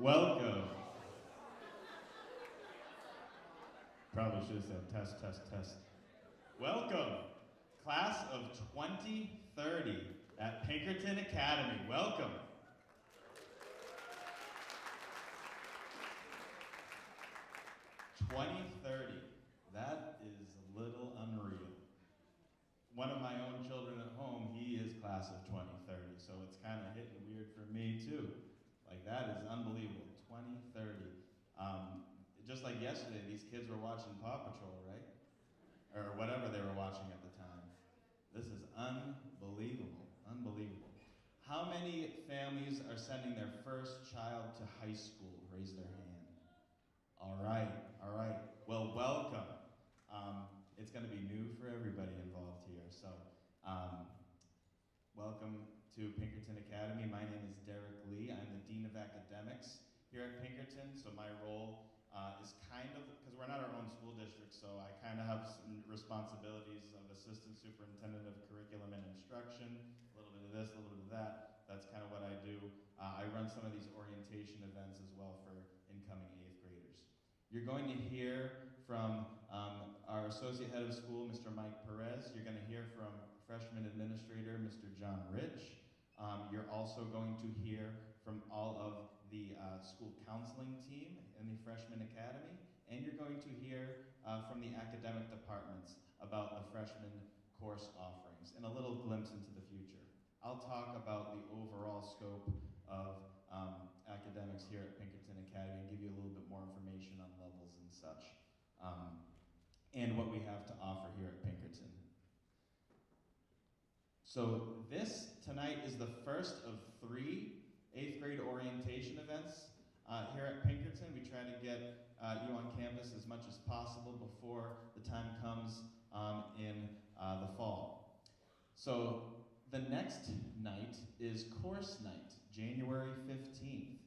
Welcome. Probably should have said test, test, test. Welcome, class of 2030 at Pinkerton Academy. Welcome. "2030, that is a little unreal. One of my own children at home, he is class of 2030, so it's kind of hitting weird for me too. Like, that is unbelievable, 2030. Just like yesterday, these kids were watching Paw Patrol, right? Or whatever they were watching at the time. This is unbelievable, unbelievable. How many families are sending their first child to high school? Raise their hand. All right, all right. Well, welcome. It's going to be new for everybody involved here. So, welcome to Pinkerton Academy. My name is Derek Lee. I'm the Dean of Academics here at Pinkerton. So my role is kind of, because we're not our own school district, so I kind of have some responsibilities of Assistant Superintendent of Curriculum and Instruction, a little bit of this, a little bit of that. That's kind of what I do. I run some of these orientation events as well for incoming 8th graders. You're going to hear from our Associate Head of School, Mr. Mike Perez. You're going to hear from Freshman Administrator, Mr. John Rich. You're also going to hear from all of the school counseling team in the Freshman Academy, and you're going to hear from the academic departments about the freshman course offerings and a little glimpse into the future. I'll talk about the overall scope of academics here at Pinkerton Academy and give you a little bit more information on levels and such, and what we have to offer here at Pinkerton. So this tonight is the first of 3 8th grade orientation events here at Pinkerton. We try to get you on campus as much as possible before the time comes in the fall. So the next night is course night, January 15th.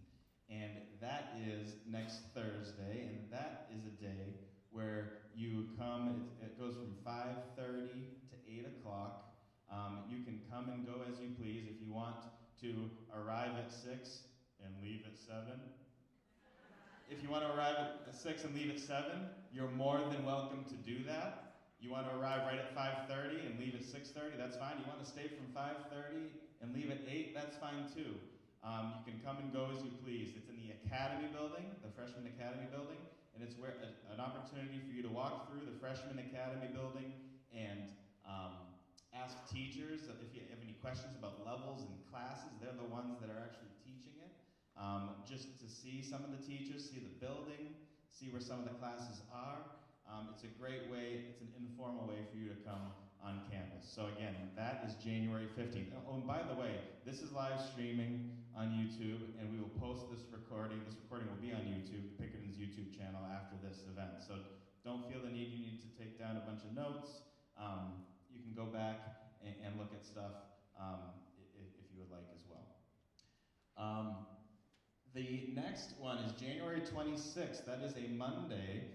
And that is next Thursday, and that is a day where you come, it goes from 5:30 to 8 o'clock. You can come and go as you please. If you want to arrive at 6 and leave at 7. If you want to arrive at 6 and leave at 7, you're more than welcome to do that. You want to arrive right at 5:30 and leave at 6:30, that's fine. You want to stay from 5:30 and leave at 8, that's fine too. You can come and go as you please. It's in the Academy building, the Freshman Academy building, and it's where an opportunity for you to walk through the Freshman Academy building and ask teachers if you have any questions about levels and classes. They're the ones that are actually teaching it. Just to see some of the teachers, see the building, see where some of the classes are. It's a great way, it's an informal way for you to come on campus. So again, that is January 15th. Oh, and by the way, this is live streaming on YouTube, and we will post this recording. This recording will be on YouTube, Pinkerton's YouTube channel, after this event. So don't feel the need you need to take down a bunch of notes. You can go back and look at stuff if you would like as well. The next one is January 26th. That is a Monday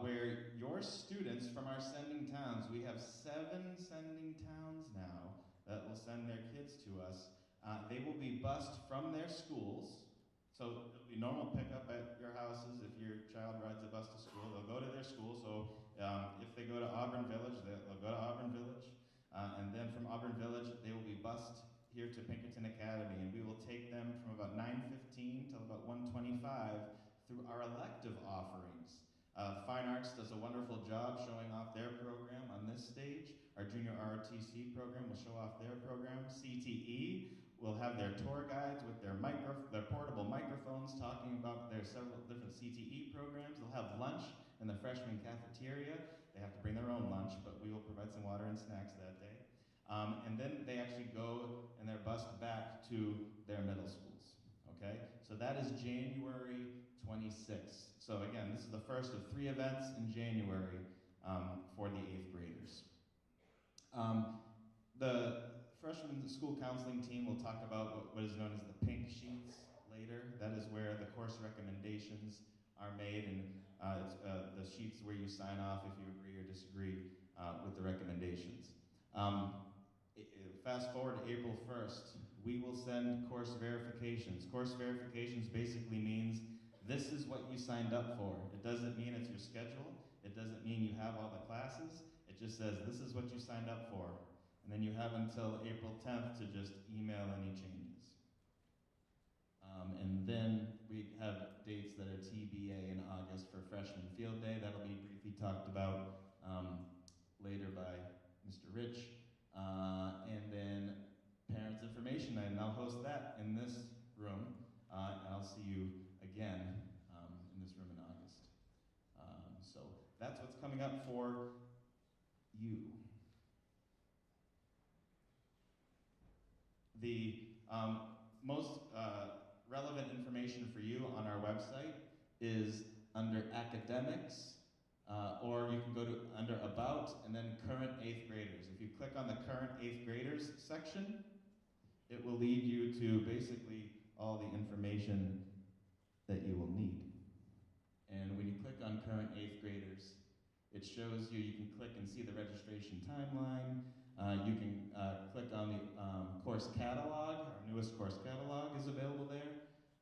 where your students from our sending towns, we have 7 sending towns now that will send their kids to us. They will be bused from their schools. So it'll be normal pickup at your houses. If your child rides a bus to school, they'll go to their school. So if they go to Auburn Village, they'll go to Auburn Village. And then from Auburn Village, they will be bused here to Pinkerton Academy. And we will take them from about 9:15 till about 1:25 through our elective offerings. Fine Arts does a wonderful job showing off their program on this stage. Our junior ROTC program will show off their program. CTE will have their tour guides with their portable microphones talking about their several different CTE programs. They'll have lunch in the freshman cafeteria. They have to bring their own lunch, but we will provide some water and snacks that day. And then they actually go and they're bused back to their middle schools. Okay, so that is January 26th. So again, this is the first of 3 events in January for the 8th graders. The freshman school counseling team will talk about what is known as the pink sheets later. That is where the course recommendations are made, and it's the sheets where you sign off if you agree or disagree with the recommendations. Fast fast forward to April 1st, we will send course verifications. Course verifications basically means this is what you signed up for. It doesn't mean it's your schedule. It doesn't mean you have all the classes. It just says this is what you signed up for. And then you have until April 10th to just email any changes. And then we have dates that are TBA in August for Freshman Field Day. That'll be briefly talked about later by Mr. Rich. And then Parents Information Night, and I'll host that in this room. And I'll see you again in this room in August. So that's what's coming up for you. The most relevant information for you on our website is under Academics, or you can go to under About and then Current 8th Graders. If you click on the Current 8th Graders section, it will lead you to basically all the information that you will need. And when you click on Current 8th Graders, it shows you can click and see the registration timeline. You can click on the course catalog. Our newest course catalog is available there.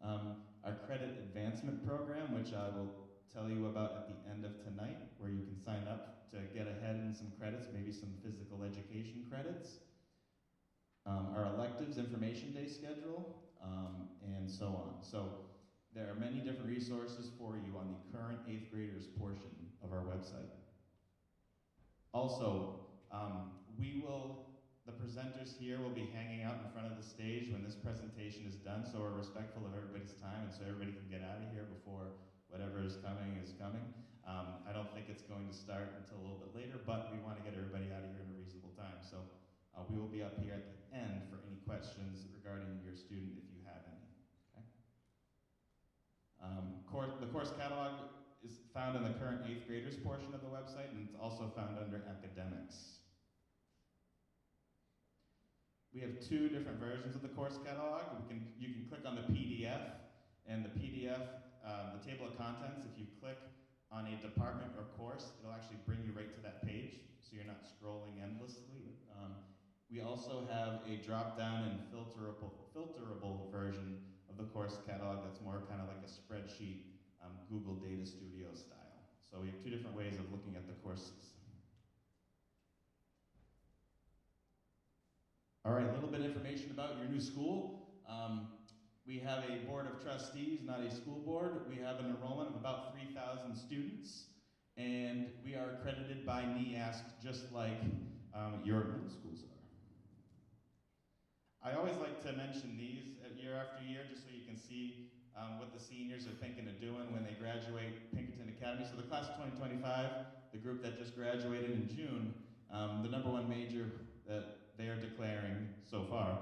Our credit advancement program, which I will tell you about at the end of tonight, where you can sign up to get ahead in some credits, maybe some physical education credits. Our electives information day schedule, and so on. So there are many different resources for you on the current 8th graders portion of our website. Also, the presenters here will be hanging out in front of the stage when this presentation is done, so we're respectful of everybody's time and so everybody can get out of here before whatever is coming is coming. I don't think it's going to start until a little bit later, but we want to get everybody out of here in a reasonable time. So we will be up here at the end for any questions regarding your student if you have any. Okay? The course catalog is found in the current 8th graders portion of the website, and it's also found under Academics. We have two different versions of the course catalog. You can click on the PDF, and the PDF, the table of contents, if you click on a department or course, it'll actually bring you right to that page, so you're not scrolling endlessly. We also have a drop-down and filterable version of the course catalog that's more kind of like a spreadsheet, Google Data Studio style. So we have two different ways of looking at the courses. All right, a little bit of information about your new school. We have a board of trustees, not a school board. We have an enrollment of about 3,000 students, and we are accredited by NEASC just like your middle schools are. I always like to mention these year after year just so you can see what the seniors are thinking of doing when they graduate Pinkerton Academy. So the class of 2025, the group that just graduated in June, the #1 major that they are declaring so far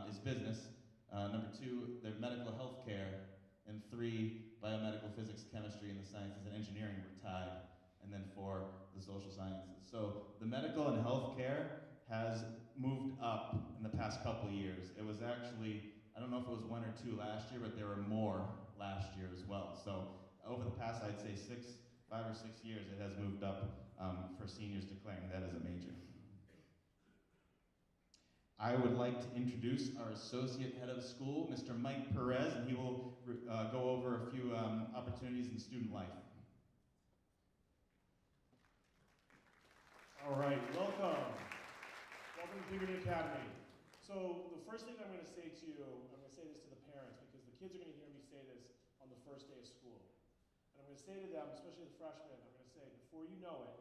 is business. #2, their medical health care. And 3, biomedical physics, chemistry, and the sciences and engineering were tied. And then 4, the social sciences. So the medical and health care has moved up in the past couple of years. It was actually, I don't know if it was 1 or 2 last year, but there were more last year as well. So over the past, I'd say 5 or 6 years, it has moved up for seniors declaring that as a major. I would like to introduce our Associate Head of School, Mr. Mike Perez, and he will go over a few opportunities in student life. All right, welcome. Welcome to Pinkerton Academy. So the first thing I'm going to say to you, I'm going to say this to the parents because the kids are going to hear me say this on the first day of school. And I'm going to say to them, especially the freshmen, I'm going to say, before you know it,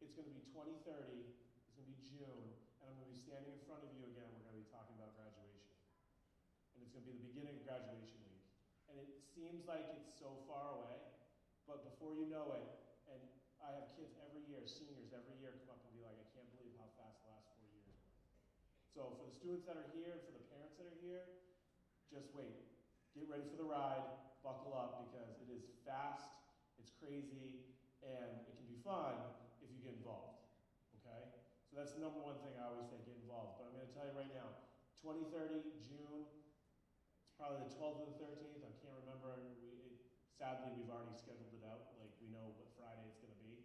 it's going to be 2030, it's going to be June, and I'm going to be standing in front of you again, we're going to be talking about graduation. And it's going to be the beginning of graduation week. And it seems like it's so far away, but before you know it, and I have kids every year, seniors every year come up and be like, I can't believe how fast the last 4 years went. So for the students that are here and for the parents that are here, just wait. Get ready for the ride, buckle up, because it is fast, it's crazy, and it can be fun if you get involved, okay? So that's the #1 thing I always say, get involved. But I'm going to tell you right now, 2030, June, it's probably the 12th or the 13th, I can't remember. Sadly, we've already scheduled it out, like we know what Friday it's going to be.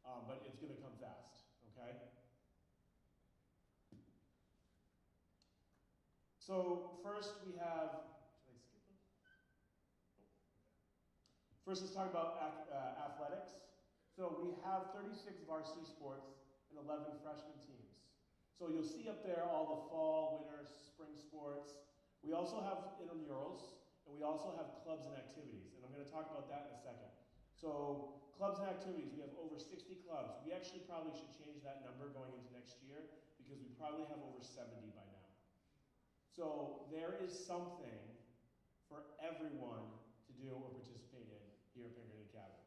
But it's going to come fast, okay? So first we have, should I skip them? Nope. First let's talk about athletics. So we have 36 varsity sports and 11 freshman teams. So you'll see up there all the fall, winter, spring sports. We also have intramurals, and we also have clubs and activities, and I'm going to talk about that in a second. So clubs and activities, we have over 60 clubs. We actually probably should change that number going into next year because we probably have over 70 by now. So there is something for everyone to do or participate in here at Pinkerton Academy.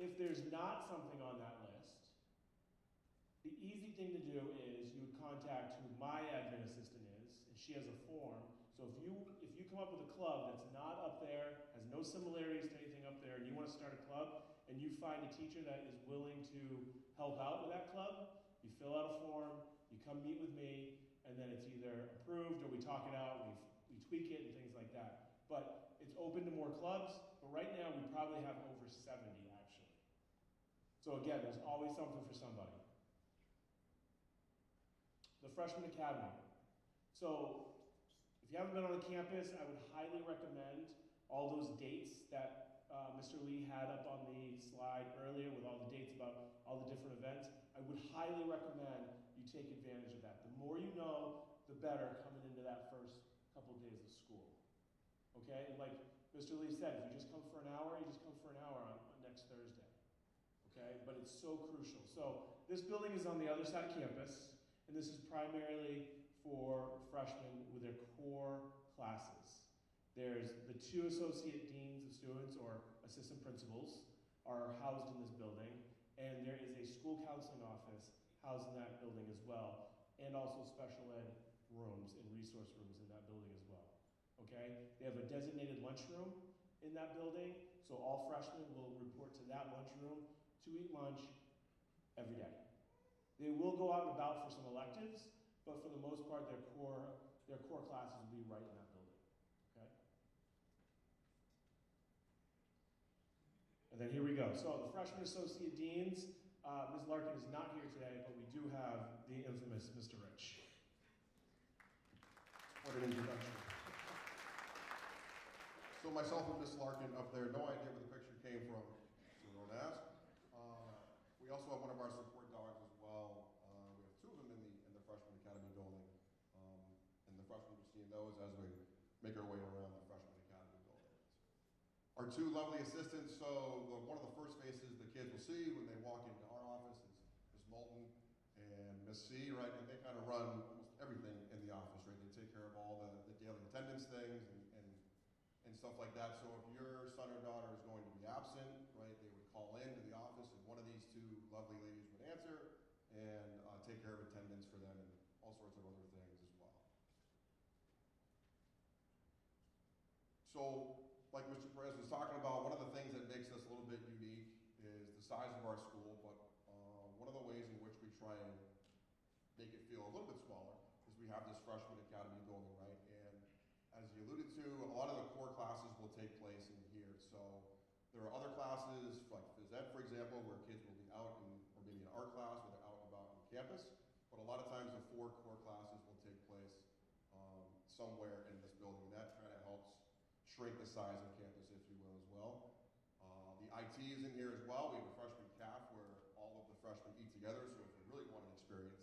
If there's not something on that list, the easy thing to do is you would contact who my admin assistant is, and she has a form. So if you come up with a club that's not up there, has no similarities to anything up there, and you want to start a club, and you find a teacher that is willing to help out with that club, you fill out a form, you come meet with me, and then it's either approved or we talk it out, we tweak it and things like that. But it's open to more clubs, but right now we probably have over 70 actually. So again, there's always something for somebody. The Freshman Academy. So if you haven't been on the campus, I would highly recommend all those dates that Mr. Lee had up on the slide earlier with all the dates about all the different events. I would highly recommend you take advantage of that. The more you know, the better coming into that first couple of days of school. Okay? Like Mr. Lee said, if you just come for an hour, you just come for an hour on next Thursday. Okay? But it's so crucial. So this building is on the other side of campus, and this is primarily for freshmen with their core classes. There's the 2 associate deans of students or assistant principals are housed in this building, and there is a school counseling office housed in that building as well, and also special ed rooms and resource rooms in that building as well. Okay? They have a designated lunchroom in that building, so all freshmen will report to that lunchroom to eat lunch every day. They will go out and about for some electives, but for the most part, their core classes will be right in that building. Okay? And then here we go. So the freshman associate deans, Ms. Larkin is not here today, but we do have the infamous Mr. Rich. What an introduction. So myself and Miss Larkin up there, no idea where the picture came from, so don't ask. We also have one of our support dogs as well. We have 2 of them in the Freshman Academy building. And the freshmen will see those as we make our way around the Freshman Academy building. Our 2 lovely assistants, so one of the first faces the kids will see when they walk into our office is Miss Moulton and Miss C, right? And they kind of run almost everything in the office, right? They take care of all the daily attendance things and stuff like that. So if your son or daughter is going to be absent, right, they would call into the office and one of these 2 lovely ladies would answer and take care of attendance for them and all sorts of other things as well. So, like Mr. Perez was talking about, one of the things that makes us a little bit unique is the size of our school, but one of the ways in which we try and make it feel a little bit smaller is we have this Freshman Academy building, right? And as you alluded to, a lot of the core classes will take place in here. So there are other classes, like phys ed, for example, where kids will be out or maybe an art class where they're out and about on campus. But a lot of times the 4 core classes will take place somewhere in this building. And that kind of helps shrink the size of campus, if you will, as well. The IT is in here as well. We have a freshman caf where all of the freshmen eat together. So if you really want an experience,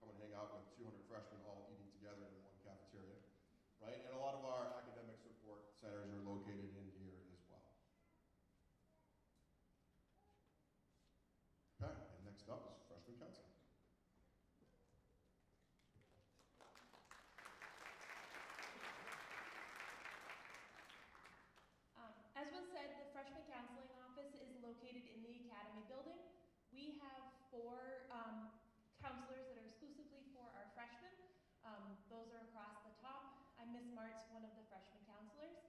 come and hang out with 200 freshmen all eating together in one cafeteria, right? And a lot of our academic support centers are located in here as well. Okay, and next up is freshman counseling. As was said, the freshman counseling office is located in the academy building. We have 4 counselors that are exclusively for our freshmen. Those are across the top. I'm Miss Martz, one of the freshman counselors.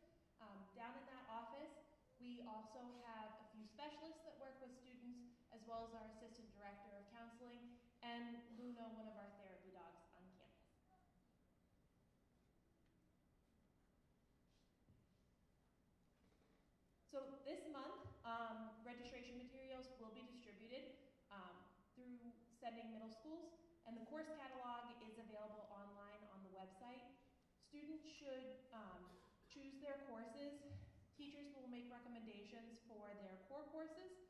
Down in that office, we also have a few specialists that work with students, as well as our assistant director of counseling, and Luna, one of our therapy dogs on campus. So this month, registration materials will be distributed through sending middle schools, and the course catalog is available online on the website. Students should choose their courses. Teachers will make recommendations for their core courses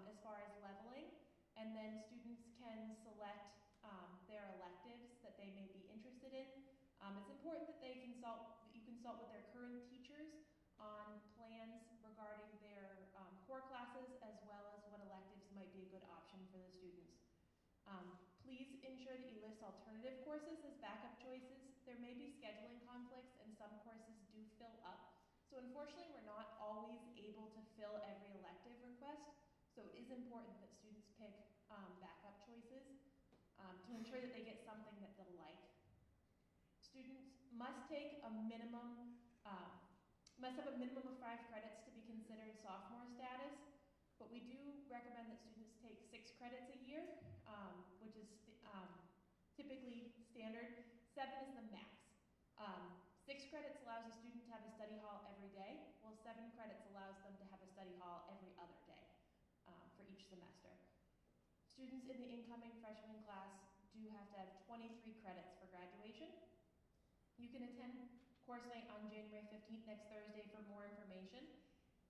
as far as leveling, and then students can select their electives that they may be interested in. It's important that you consult with their current teachers on plans regarding their core classes, as well as what electives might be a good option for the students. Please ensure that you list alternative courses as backup choices. There may be scheduling conflicts and some courses do fill up. So unfortunately, we're not always able to fill every elective request. So it is important that students pick backup choices to ensure that they get something that they'll like. Students must take a minimum, must have a minimum of 5 credits to be considered sophomore status, but we do recommend that students take 6 credits a year, which is typically standard. 7 is the max. 6 credits allows a student to have a study hall every day, while 7 credits allows them to have a study hall every other day for each semester. Students in the incoming freshman class do have to have 23 credits for graduation. You can attend course night on January 15th, next Thursday, for more information.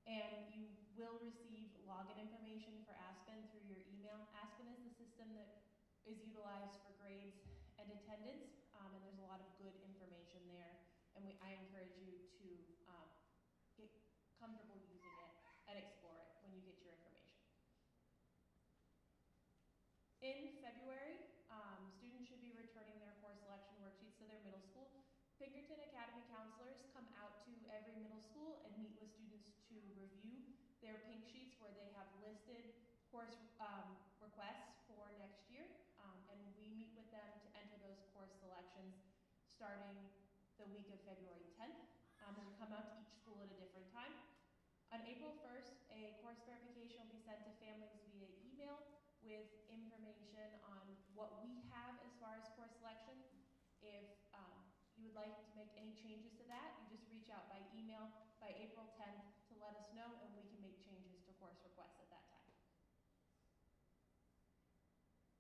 And you will receive login information for Aspen through your email. Aspen is the system that is utilized for grades and attendance, and there's a lot of good information there. And I encourage you to get comfortable using it and explore it when you get your information. In February, students should be returning their course selection worksheets to their middle school. Pinkerton Academy counselors come out to every middle school and meet with students to review their pink sheets where they have listed course requests for next year, and we meet with them to enter those course selections starting the week of February 10th. We'll come out to each school at a different time. On April 1st, a course verification will be sent to families via email with information on what we have as far as course selection. If you would like to make any changes to that, you just reach out by email by April 10th to let us know, and we can make changes to course requests at that time.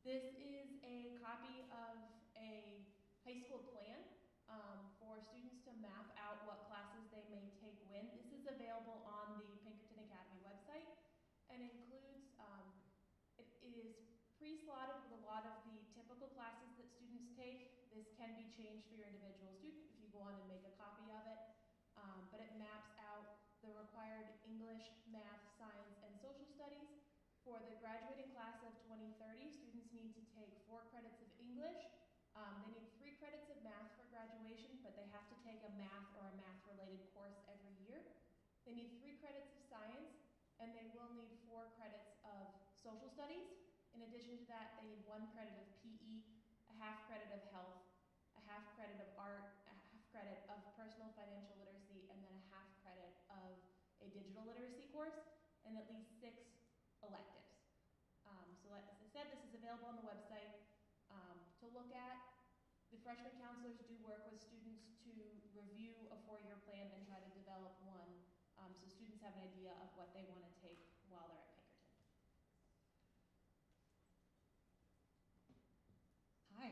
This is a copy of a high school plan for students to map out what classes they may take when. This is available on the Pinkerton Academy website and includes, it is pre-slotted with a lot of the typical classes that students take. This can be changed for your individual student if you go on and make a copy of it, but it maps out the required English, math, science, and social studies. For the graduating class of 2030, students need to take 4 credits of English. They need 3 credits of math for graduation, but they have to take a math or a math-related course every year. They need 3 credits of science, and they will need 4 credits of social studies. In addition to that, they need 1 credit of PE, a half credit of health, a half credit of art, a half credit of personal financial literacy, and then a half credit of a digital literacy course, and at least 6 electives. So like, as I said, this is available on the website to look at. The freshman counselors do work with students to review a 4-year plan and try to develop one, so students have an idea of what they want to take while they're at Pinkerton. Hi,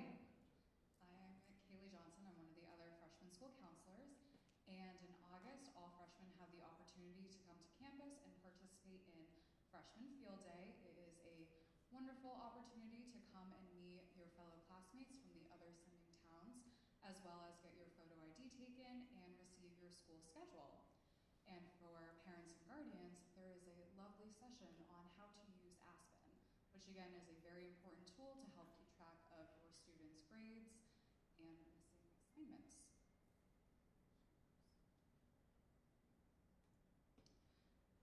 I'm Kaylee Johnson. I'm one of the other freshman school counselors, and in August, all freshmen have the opportunity to come to campus and participate in Freshman Field Day. It is a wonderful opportunity to come and meet your fellow classmates from the other sending towns, as well as get your photo ID taken and receive your school schedule. And for parents and guardians, there is a lovely session on how to use Aspen, which again is a very important tool to help keep track of your students' grades and missing assignments.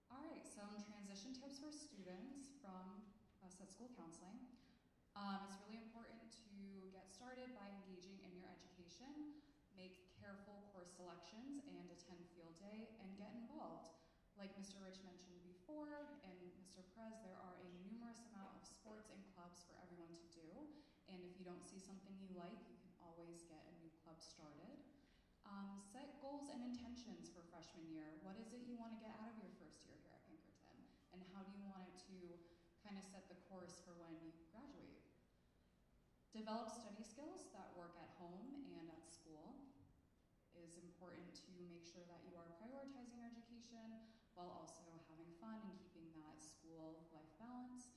All right, some transition tips for students from us at school counseling. It's really important to get started by engaging in your education, make careful course selections, and attend field day, and get involved. Like Mr. Rich mentioned before, and Mr. Perez, there are a numerous amount of sports and clubs for everyone to do, and if you don't see something you like, you can always get a new club started. Set goals and intentions for freshman year. What is it you want to get out of your first year here at Pinkerton? And how do you want it to kind of set the course for when you graduate? Develop study skills that work at home and at school. important to make sure that you are prioritizing your education while also having fun and keeping that school-life balance.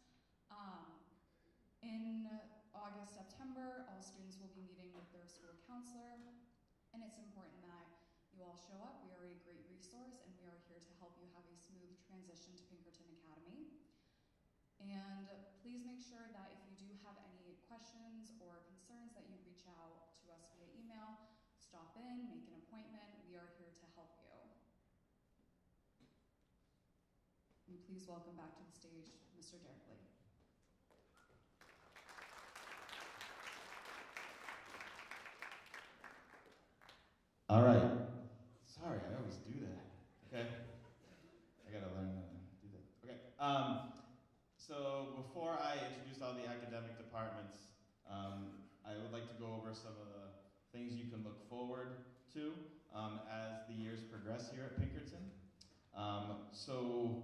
In August, September, all students will be meeting with their school counselor, and it's important that you all show up. We are a great resource, and we are here to help you have a smooth transition to Pinkerton Academy. And please make sure that if you do have any questions or concerns that you reach out to us via email, stop in, make an appointment. We are here to help you. And please welcome back to the stage Mr. Derek Lee. All right. Sorry, I always do that. Okay. I gotta learn how to do that. Okay. So before I introduce all the academic departments, I would like to go over some of the things you can look forward to as the years progress here at Pinkerton. So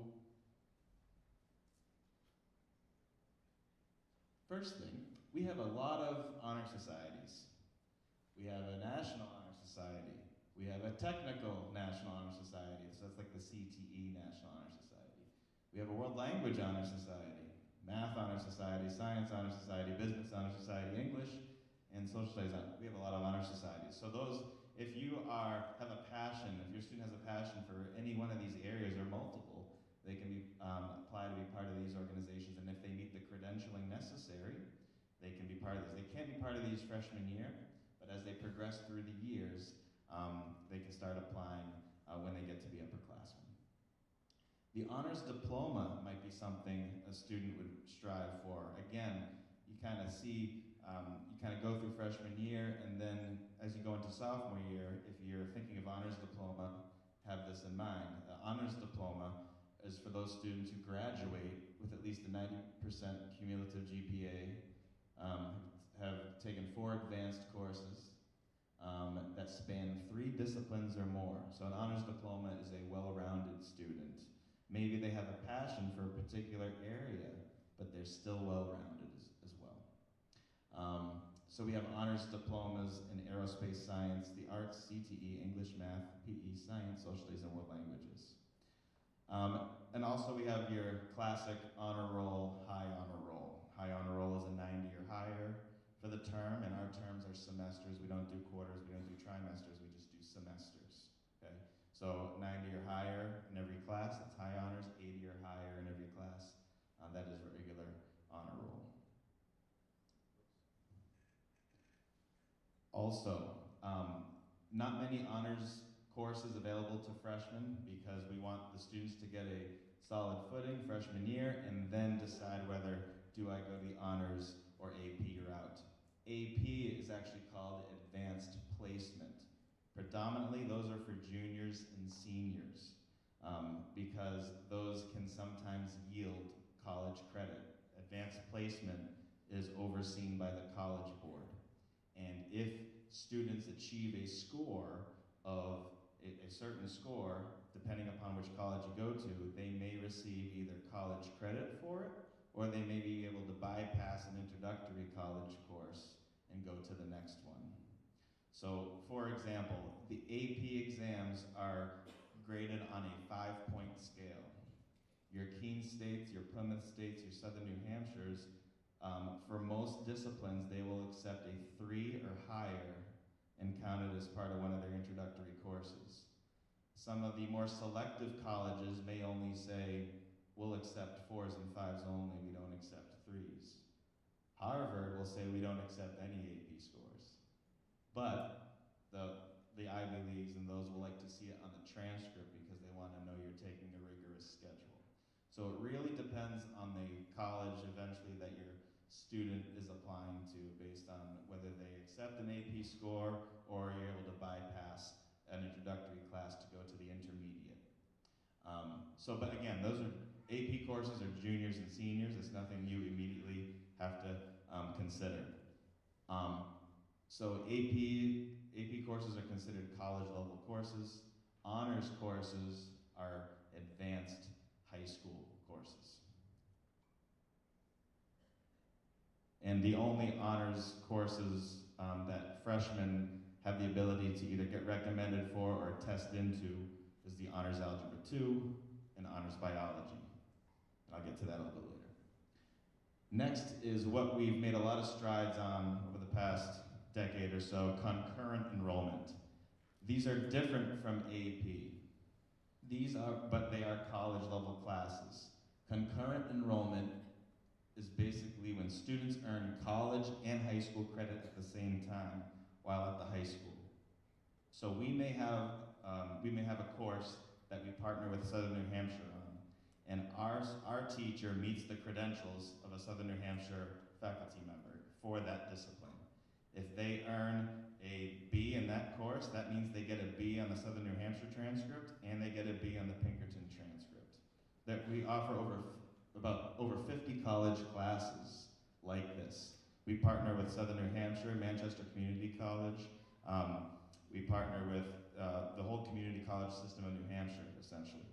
first thing, we have a lot of honor societies. We have a National Honor Society. We have a Technical National Honor Society, so that's like the CTE National Honor Society. We have a World Language Honor Society, Math Honor Society, Science Honor Society, Business Honor Society, English, and Social Studies Honor. We have a lot of honor societies. So those, if you have a passion, if your student has a passion for any one of these areas or multiple, they can apply to be part of these organizations, and if they meet the credentialing necessary, they can be part of these. They can't be part of these freshman year, but as they progress through the years, they can start applying when they get to be upperclassmen. The honors diploma might be something a student would strive for. Again, you kind of see, you kind of go through freshman year, and then as you go into sophomore year, if you're thinking of honors diploma, have this in mind. The honors diploma is for those students who graduate with at least a 90% cumulative GPA, have taken 4 advanced courses that span 3 disciplines or more. So an honors diploma is a well-rounded student. Maybe they have a passion for a particular area, but they're still well-rounded as well. So we have honors diplomas in aerospace science, the arts, CTE, English, math, PE, science, social studies, and world languages. And also we have your classic honor roll, high honor roll. High honor roll is a 90 or higher for the term, and our terms are semesters. We don't do quarters, we don't do trimesters, we just do semesters, okay? So 90 or higher in every class, that's high honors, 80 or higher in every class, that is regular honor roll. Also, not many honors courses available to freshmen because we want the students to get a solid footing freshman year and then decide whether do I go the honors or AP route. AP is actually called advanced placement. Predominantly, those are for juniors and seniors because those can sometimes yield college credit. Advanced placement is overseen by the College Board. And if students achieve a score of a certain score, depending upon which college you go to, they may receive either college credit for it, or they may be able to bypass an introductory college course and go to the next one. So, for example, the AP exams are graded on a 5-point scale. Your Keene States, your Plymouth States, your Southern New Hampshires, for most disciplines, they will accept a 3 or higher and count it as part of one of their introductory courses. Some of the more selective colleges may only say, we'll accept 4s and 5s only, we don't accept 3s. Harvard will say we don't accept any AP scores. But the Ivy Leagues and those will like to see it on the transcript because they want to know you're taking a rigorous schedule. So it really depends on the college eventually that your student is applying to based on whether they accept an AP score or you're able to bypass an introductory class to go to the intermediate. But again, those are AP courses are juniors and seniors. It's nothing you immediately have to consider. So AP courses are considered college level courses. Honors courses are advanced high school courses. And the only honors courses that freshmen have the ability to either get recommended for or test into is the Honors Algebra 2 and Honors Biology. And I'll get to that a little bit later. Next is what we've made a lot of strides on over the past decade or so, concurrent enrollment. These are different from AP. But they are college level classes. Concurrent enrollment is basically when students earn college and high school credit at the same time while at the high school. So we may have a course that we partner with Southern New Hampshire on, and our teacher meets the credentials of a Southern New Hampshire faculty member for that discipline. If they earn a B in that course, that means they get a B on the Southern New Hampshire transcript and they get a B on the Pinkerton transcript. That we offer over 50 college classes like this. We partner with Southern New Hampshire, Manchester Community College. We partner with the whole community college system of New Hampshire, essentially.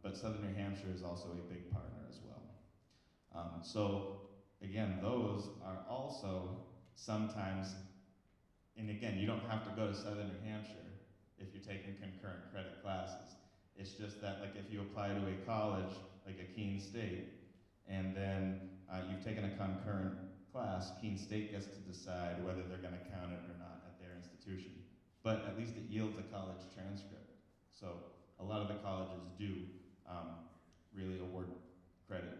But Southern New Hampshire is also a big partner as well. So again, those are also sometimes, and again, you don't have to go to Southern New Hampshire if you're taking concurrent credit classes. It's just that, like, if you apply to a college, like a Keene State, and then you've taken a concurrent class, Keene State gets to decide whether they're going to count it or not at their institution. But at least it yields a college transcript. So a lot of the colleges do really award credit,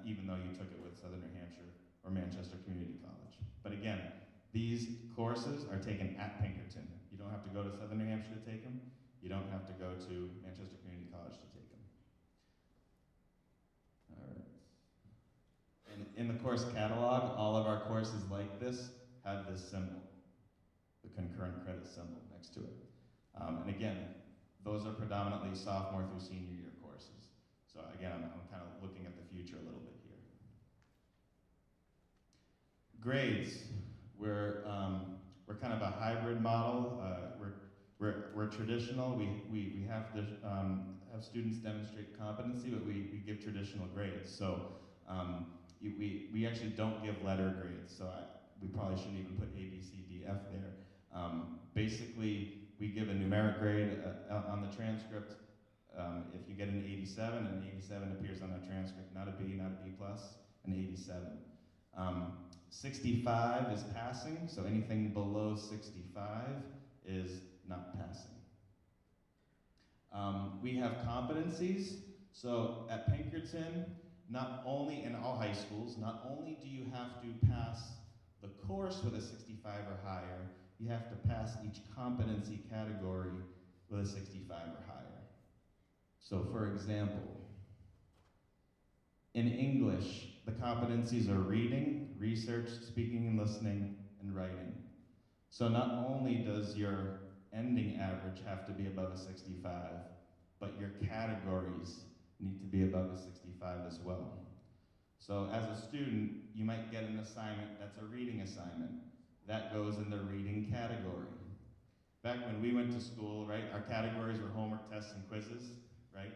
even though you took it with Southern New Hampshire or Manchester Community College. But again, these courses are taken at Pinkerton. You don't have to go to Southern New Hampshire to take them. You don't have to go to Manchester Community College to take them. All right. And in the course catalog, all of our courses like this have this symbol, the concurrent credit symbol next to it. And again, those are predominantly sophomore through senior year courses. So again, I'm kind of looking at the future a little bit here. Grades, we're kind of a hybrid model. We're traditional. We have to have students demonstrate competency, but we give traditional grades. So we actually don't give letter grades. So we probably shouldn't even put A, B, C, D, F there. Basically, we give a numeric grade on the transcript. If you get an 87, an 87 appears on the transcript, not a B, not a B plus, an 87. 65 is passing, so anything below 65 is not passing. We have competencies. So at Pinkerton, not only in all high schools, not only do you have to pass the course with a 65 or higher, you have to pass each competency category with a 65 or higher. So for example, in English, the competencies are reading, research, speaking and listening, and writing. So not only does your ending average have to be above a 65, but your categories need to be above a 65 as well. So as a student, you might get an assignment that's a reading assignment. That goes in the reading category. Back when we went to school, right, our categories were homework, tests, and quizzes, right?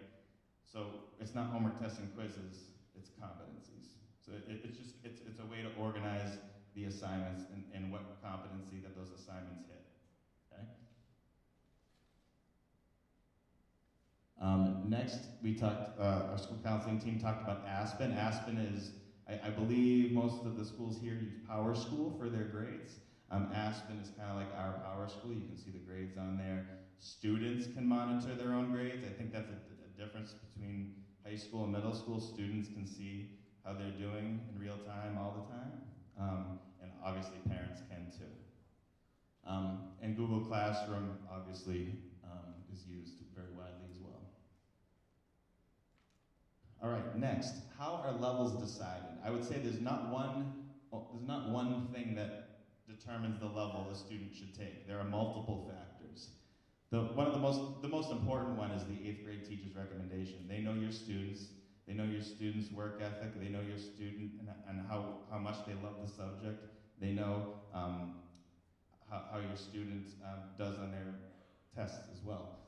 So it's not homework, tests, and quizzes, it's competencies. So it's a way to organize the assignments and what competency that those assignments hit, okay? Next, we talked, our school counseling team talked about Aspen. Aspen is, I believe most of the schools here use Power School for their grades. Aspen is kind of like our Power School. You can see the grades on there. Students can monitor their own grades. I think that's a difference between high school and middle school. Students can see how they're doing in real time all the time. And obviously parents can too. And Google Classroom obviously is used very widely as well. All right, next, how are levels decided? I would say there's not one thing that determines the level a student should take. There are multiple factors. The most important one is the 8th grade teacher's recommendation. They know your students. They know your student's work ethic. They know your student and how much they love the subject. They know how your student does on their tests as well.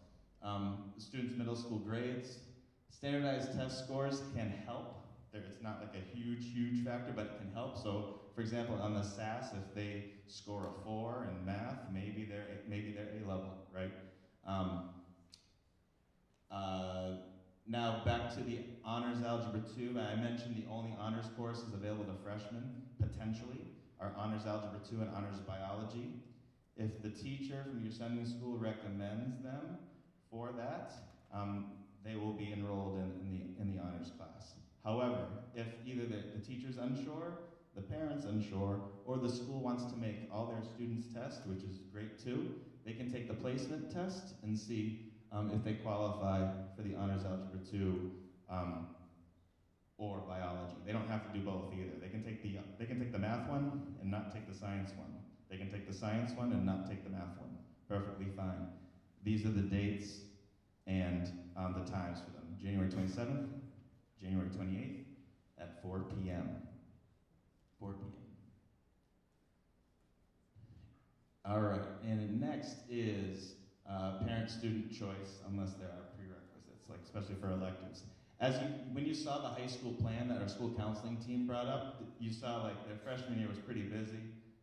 The student's middle school grades. Standardized test scores can help. It's not like a huge factor, but it can help. So, for example, on the SAS, if they score a 4 in math, to the Honors Algebra 2, I mentioned the only honors courses available to freshmen, potentially, are Honors Algebra 2 and Honors Biology. If the teacher from your sending school recommends them for that, they will be enrolled in the honors class. However, if either the teacher's unsure, the parent's unsure, or the school wants to make all their students test, which is great too, they can take the placement test and see if they qualify for the Honors Algebra 2 or biology. They don't have to do both either. They can take the math one and not take the science one. They can take the science one and not take the math one. Perfectly fine. These are the dates and the times for them. January 27th, January 28th at 4 p.m. 4 p.m. All right, and next is parent-student choice, unless there are prerequisites, like especially for electives. When you saw the high school plan that our school counseling team brought up, you saw like their freshman year was pretty busy,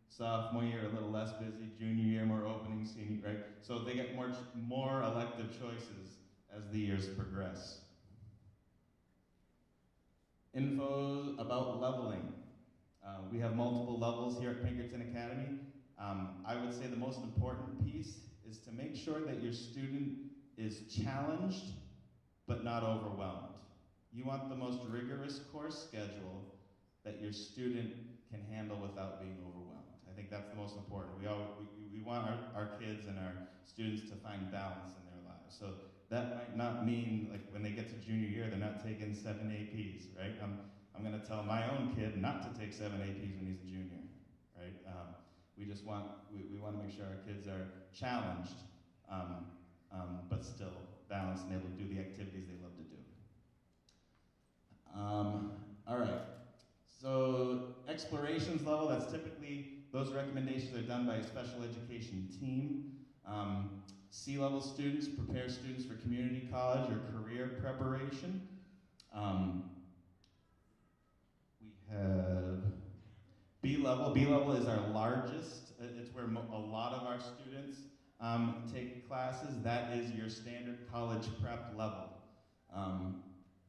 sophomore year a little less busy, junior year more opening, senior, right? So they get more elective choices as the years progress. Info about leveling. We have multiple levels here at Pinkerton Academy. I would say the most important piece is to make sure that your student is challenged but not overwhelmed. You want the most rigorous course schedule that your student can handle without being overwhelmed. I think that's the most important. We want our kids and our students to find balance in their lives. So that might not mean like when they get to junior year, they're not taking 7 APs, right? I'm going to tell my own kid not to take 7 APs when he's a junior, right? We want to make sure our kids are challenged, but still balanced and able to do the activities they love to do. All right. So explorations level, that's typically, those recommendations are done by a special education team. C-level students prepare students for community college or career preparation. We have B-level. B-level is our largest. It's where a lot of our students take classes. That is your standard college prep level.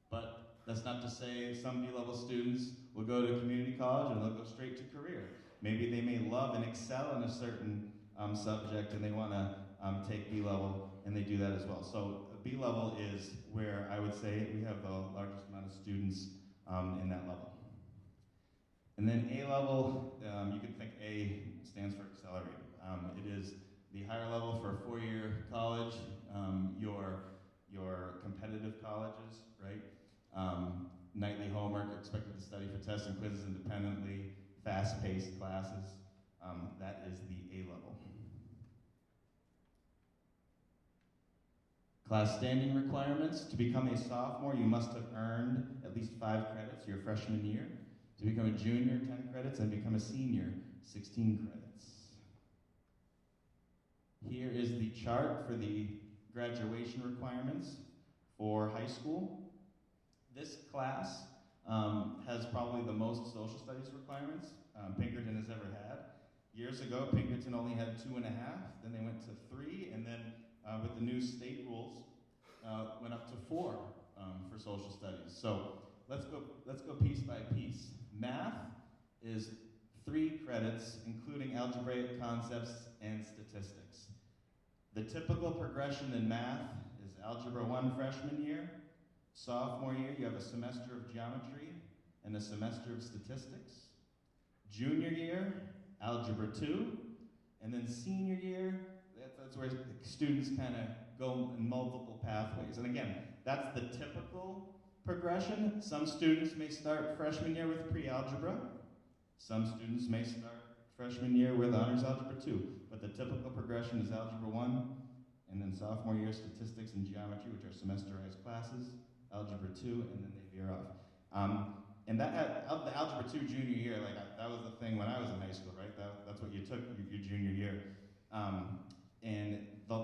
But that's not to say some B-level students will go to community college and they'll go straight to career. Maybe they may love and excel in a certain subject and they want to take B-level, and they do that as well. So B-level is where I would say we have the largest amount of students in that level. And then A-level, you can think A stands for accelerated. It is the higher level for a 4-year college, your competitive colleges, right? Nightly homework, expected to study for tests and quizzes independently, fast-paced classes. That is the A-level. Class standing requirements. To become a sophomore, you must have earned at least 5 credits your freshman year. To become a junior, 10 credits, and become a senior, 16 credits. Here is the chart for the graduation requirements for high school. This class has probably the most social studies requirements Pinkerton has ever had. Years ago, Pinkerton only had 2.5, then they went to 3, and then with the new state rules, went up to 4 for social studies. So let's go piece by piece. Math is 3 credits, including algebraic concepts and statistics. The typical progression in math is Algebra 1 freshman year. Sophomore year, you have a semester of geometry and a semester of statistics. Junior year, Algebra 2. And then senior year, that's where students kind of go in multiple pathways. And again, that's the typical progression. Some students may start freshman year with pre-algebra. Some students may start freshman year with honors algebra 2. But the typical progression is algebra 1, and then sophomore year statistics and geometry, which are semesterized classes, algebra 2, and then they veer off. And that the algebra 2 junior year, that was the thing when I was in high school, right? That's what you took your junior year. And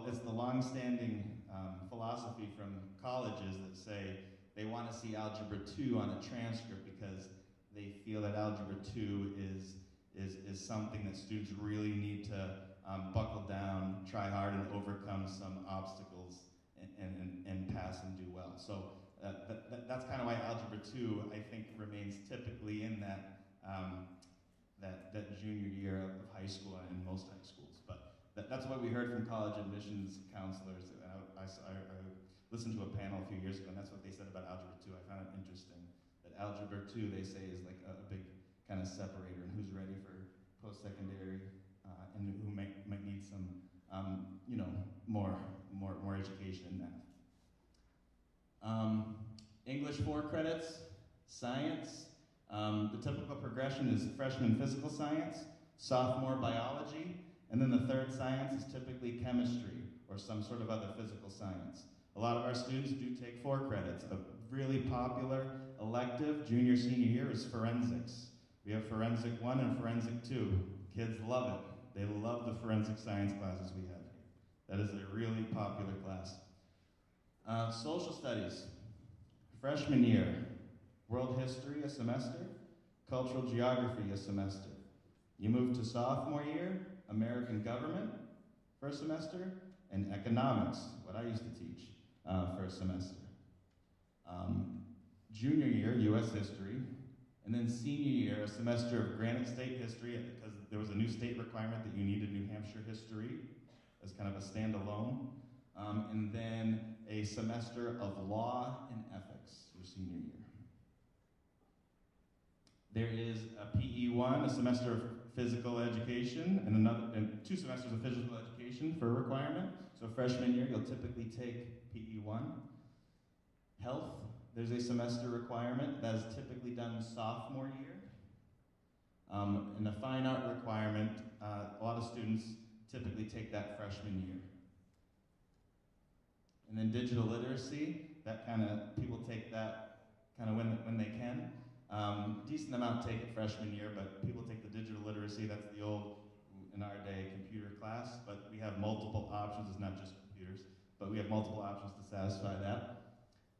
it's the long-standing philosophy from colleges that say they want to see algebra 2 on a transcript because they feel that algebra 2 is something that students really need to buckle down, try hard, and overcome some obstacles and pass and do well. So that's kind of why Algebra 2, I think, remains typically in that, that junior year of high school in most high schools. But that's what we heard from college admissions counselors. And I listened to a panel a few years ago, and that's what they said about Algebra 2. I found it interesting that Algebra 2, they say, is like a big kind of separator in who's ready for post-secondary and who might need some, more education in that. English 4 credits, science. The typical progression is freshman physical science, sophomore biology, and then the third science is typically chemistry or some sort of other physical science. A lot of our students do take 4 credits. A really popular elective junior, senior year is forensics. We have forensic 1 and forensic 2. Kids love it. They love the forensic science classes we have here. That is a really popular class. Social studies, freshman year, world history a semester, cultural geography a semester. You move to sophomore year, American government for a semester, and economics, what I used to teach, for a semester. Junior year, U.S. history, and then senior year, a semester of Granite State history, because there was a new state requirement that you needed New Hampshire history as kind of a standalone, and then a semester of law and ethics your senior year. There is a PE1, a semester of physical education, and 2 semesters of physical education for a requirement. So freshman year, you'll typically take PE1. Health, there's a semester requirement that is typically done sophomore year. And the fine art requirement, a lot of students typically take that freshman year. And then digital literacy, that kind of, people take that kind of when they can. Decent amount take it freshman year, but people take the digital literacy, that's the old, in our day, computer class, but we have multiple options, it's not just computers, but we have multiple options to satisfy that.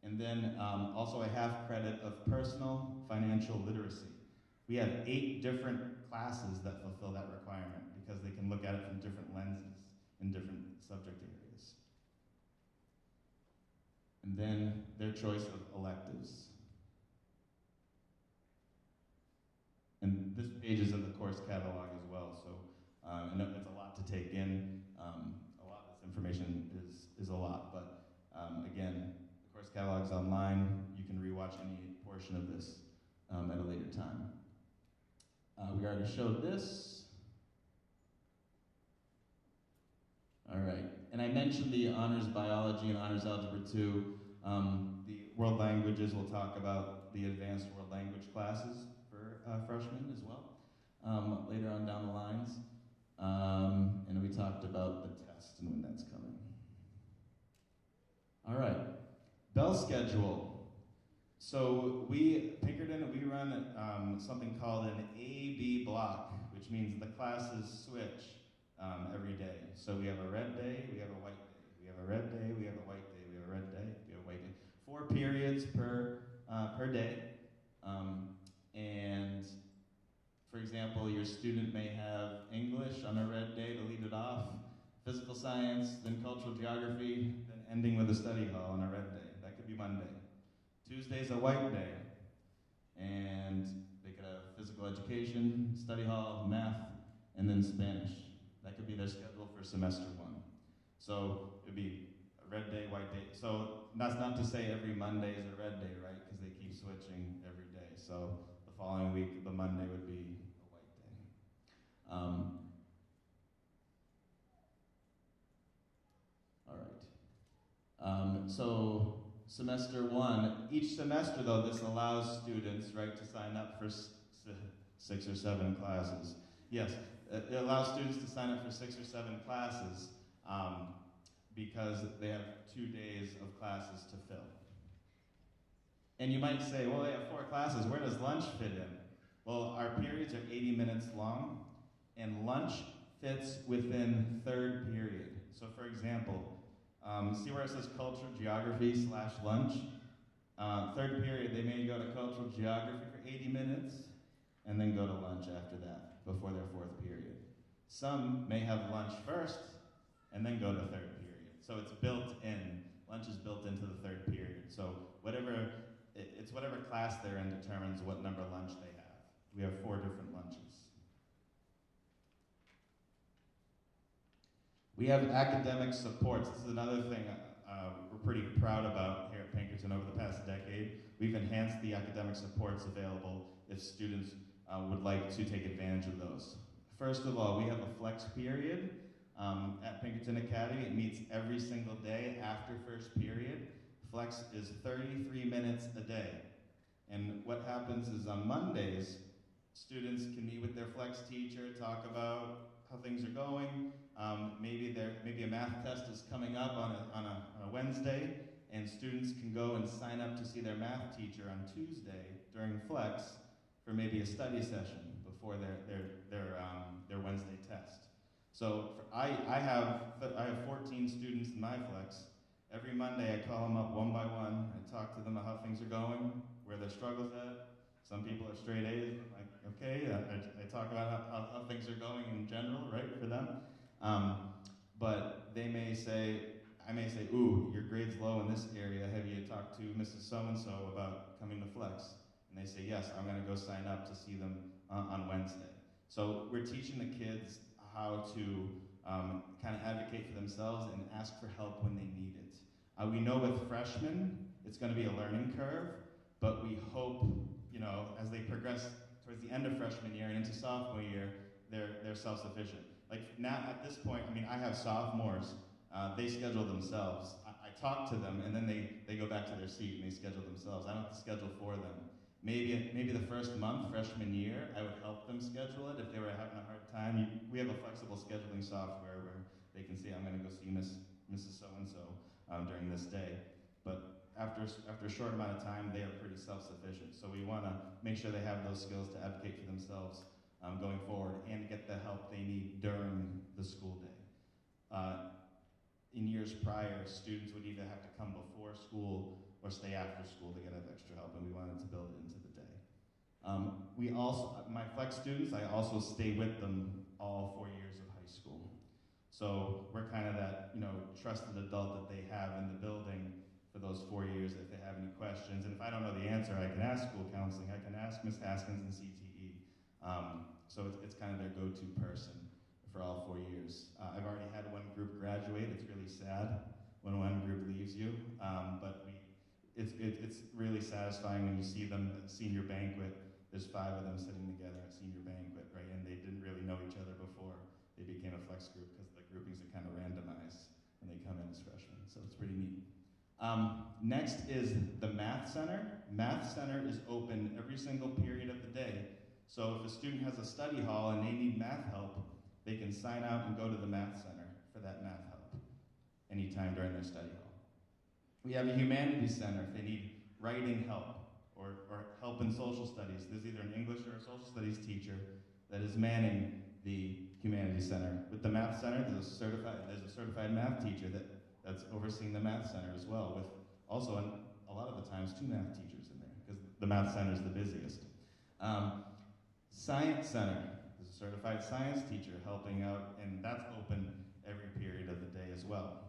And then also a half credit of personal financial literacy. We have 8 different classes that fulfill that requirement because they can look at it from different lenses in different subject areas. And then their choice of electives. And this page is in the course catalog as well, so and it's a lot to take in. A lot of this information is a lot, but again, the course catalog's online. You can rewatch any portion of this at a later time. We already showed this. All right, and I mentioned the honors biology and honors algebra 2. The world languages, we'll talk about the advanced world language classes for freshmen as well later on down the lines. And we talked about the test and when that's coming. All right, bell schedule. So Pinkerton, we run something called an A-B block, which means the classes switch every day. So we have a red day, we have a white day. We have a red day, we have a white day, we have a red day, we have a white day. 4 periods per day. And for example, your student may have English on a red day to lead it off, physical science, then cultural geography, then ending with a study hall on a red day. That could be Monday. Tuesday's a white day, and they could have physical education, study hall, math, and then Spanish. That could be their schedule for semester 1. So it'd be a red day, white day. So that's not to say every Monday is a red day, right? Because they keep switching every day. So the following week, the Monday would be a white day. All right. So semester 1, each semester though, this allows students, right, to sign up for 6 or 7 classes. Yes, it allows students to sign up for 6 or 7 classes because they have 2 days of classes to fill. And you might say, well, they have 4 classes, where does lunch fit in? Well, our periods are 80 minutes long, and lunch fits within 3rd period. So for example, see where it says cultural geography / lunch? 3rd period, they may go to cultural geography for 80 minutes, and then go to lunch after that, before their 4th period. Some may have lunch first, and then go to 3rd period. So it's built in Lunch is built into the third period. So it's whatever class they're in determines what number lunch they have. We have 4 different lunches. We have academic supports. This is another thing we're pretty proud about here at Pinkerton over the past decade. We've enhanced the academic supports available if students would like to take advantage of those. First of all, we have a flex period at Pinkerton Academy. It meets every single day after first period. Flex is 33 minutes a day. And what happens is on Mondays, students can meet with their flex teacher, talk about how things are going. Maybe a math test is coming up on a Wednesday, and students can go and sign up to see their math teacher on Tuesday during flex for maybe a study session before their Wednesday test. So I have 14 students in my flex. Every Monday I call them up one by one. I talk to them about how things are going, where their struggles at. Some people are straight A's. I'm like, okay. I talk about how things are going in general, right, for them. But I may say, ooh, your grade's low in this area. Have you talked to Mrs. So-and-so about coming to flex? And they say, yes, I'm going to go sign up to see them on Wednesday. So we're teaching the kids how to kind of advocate for themselves and ask for help when they need it. We know with freshmen, it's going to be a learning curve, but we hope, as they progress towards the end of freshman year and into sophomore year, they're self-sufficient. Like now, at this point, I have sophomores. They schedule themselves. I talk to them, and then they go back to their seat and they schedule themselves. I don't have to schedule for them. Maybe the first month, freshman year, I would help them schedule it if they were having a hard time. We have a flexible scheduling software where they can say, I'm going to go see Mrs. So-and-so during this day. But after a short amount of time, they are pretty self-sufficient. So we want to make sure they have those skills to advocate for themselves going forward and get the help they need during the school day. In years prior, students would either have to come before school or stay after school to get extra help, and we wanted to build it into the day. My flex students, I also stay with them all 4 years of high school. So we're kind of that, trusted adult that they have in the building for those 4 years if they have any questions. And if I don't know the answer, I can ask school counseling. I can ask Ms. Haskins in CTE. So it's kind of their go-to person for all 4 years. I've already had one group graduate. It's really sad when one group leaves you, but it's really satisfying when you see them at senior banquet. There's 5 of them sitting together at senior banquet, right? And they didn't really know each other before they became a flex group because the groupings are kind of randomized when they come in as freshmen. So it's pretty neat. Next is the Math Center. Math Center is open every single period of the day. So if a student has a study hall and they need math help, they can sign out and go to the Math Center for that math help anytime during their study hall. We have a Humanities Center if they need writing help or help in social studies. There's either an English or a social studies teacher that is manning the Humanities Center. With the Math Center, there's a certified math teacher that's overseeing the Math Center as well, with also a lot of the times 2 math teachers in there because the Math Center is the busiest. Science Center, there's a certified science teacher helping out, and that's open every period of the day as well.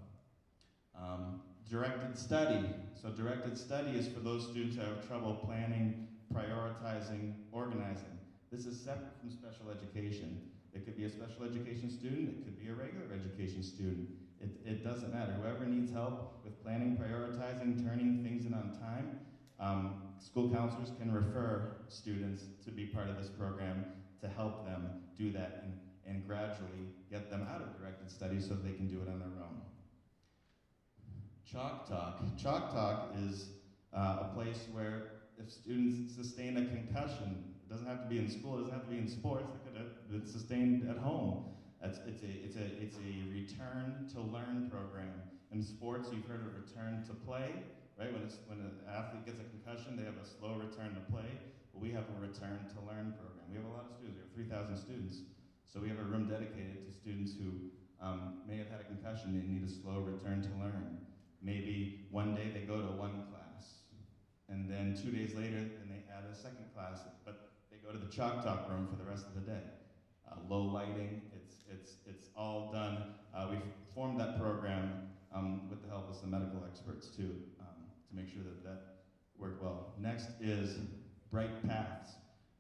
Directed study. So directed study is for those students who have trouble planning, prioritizing, organizing. This is separate from special education. It could be a special education student, it could be a regular education student. It doesn't matter. Whoever needs help with planning, prioritizing, turning things in on time, school counselors can refer students to be part of this program to help them do that and gradually get them out of directed study so they can do it on their own. Chalk Talk. Chalk Talk is a place where if students sustain a concussion, it doesn't have to be in school, it doesn't have to be in sports, it could have been sustained at home. It's a return to learn program. In sports, you've heard of return to play, right? When an athlete gets a concussion, they have a slow return to play. Well, we have a return to learn program. We have a lot of students. We have 3,000 students. So we have a room dedicated to students who may have had a concussion and need a slow return to learn. Maybe one day they go to one class, and then 2 days later, then they add a second class, but they go to the Chalk Talk room for the rest of the day. Low lighting, it's all done. We've formed that program with the help of some some medical experts too, to make sure that that worked well. Next is Bright Paths.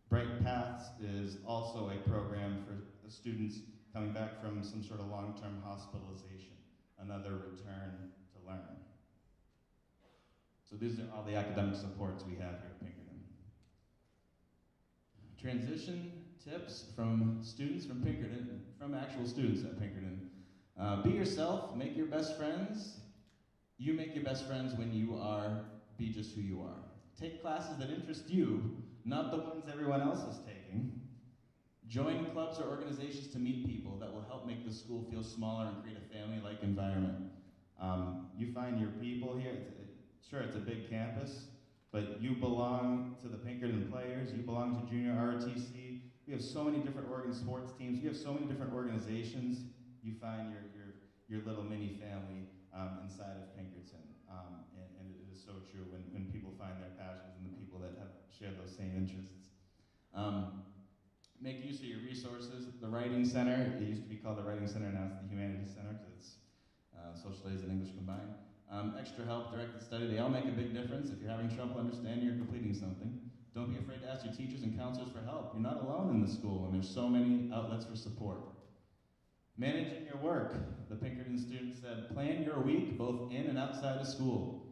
Bright Paths is also a program for the students coming back from some sort of long-term hospitalization, another return to learn. So these are all the academic supports we have here at Pinkerton. Transition tips from students from Pinkerton, from actual students at Pinkerton. Be yourself, make your best friends. You make your best friends when you be just who you are. Take classes that interest you, not the ones everyone else is taking. Join clubs or organizations to meet people that will help make the school feel smaller and create a family-like environment. You find your people here. Sure, it's a big campus, but you belong to the Pinkerton Players. You belong to Junior ROTC. We have so many different sports teams. We have so many different organizations. You find your little mini family inside of Pinkerton, and it is so true when people find their passions and the people that share those same interests. Make use of your resources. The Writing Center, it used to be called the Writing Center, now it's the Humanities Center because it's social studies and English combined. Extra help, directed study, they all make a big difference. If you're having trouble understanding or completing something, don't be afraid to ask your teachers and counselors for help. You're not alone in the school, and there's so many outlets for support. Managing your work. The Pinkerton student said, plan your week both in and outside of school.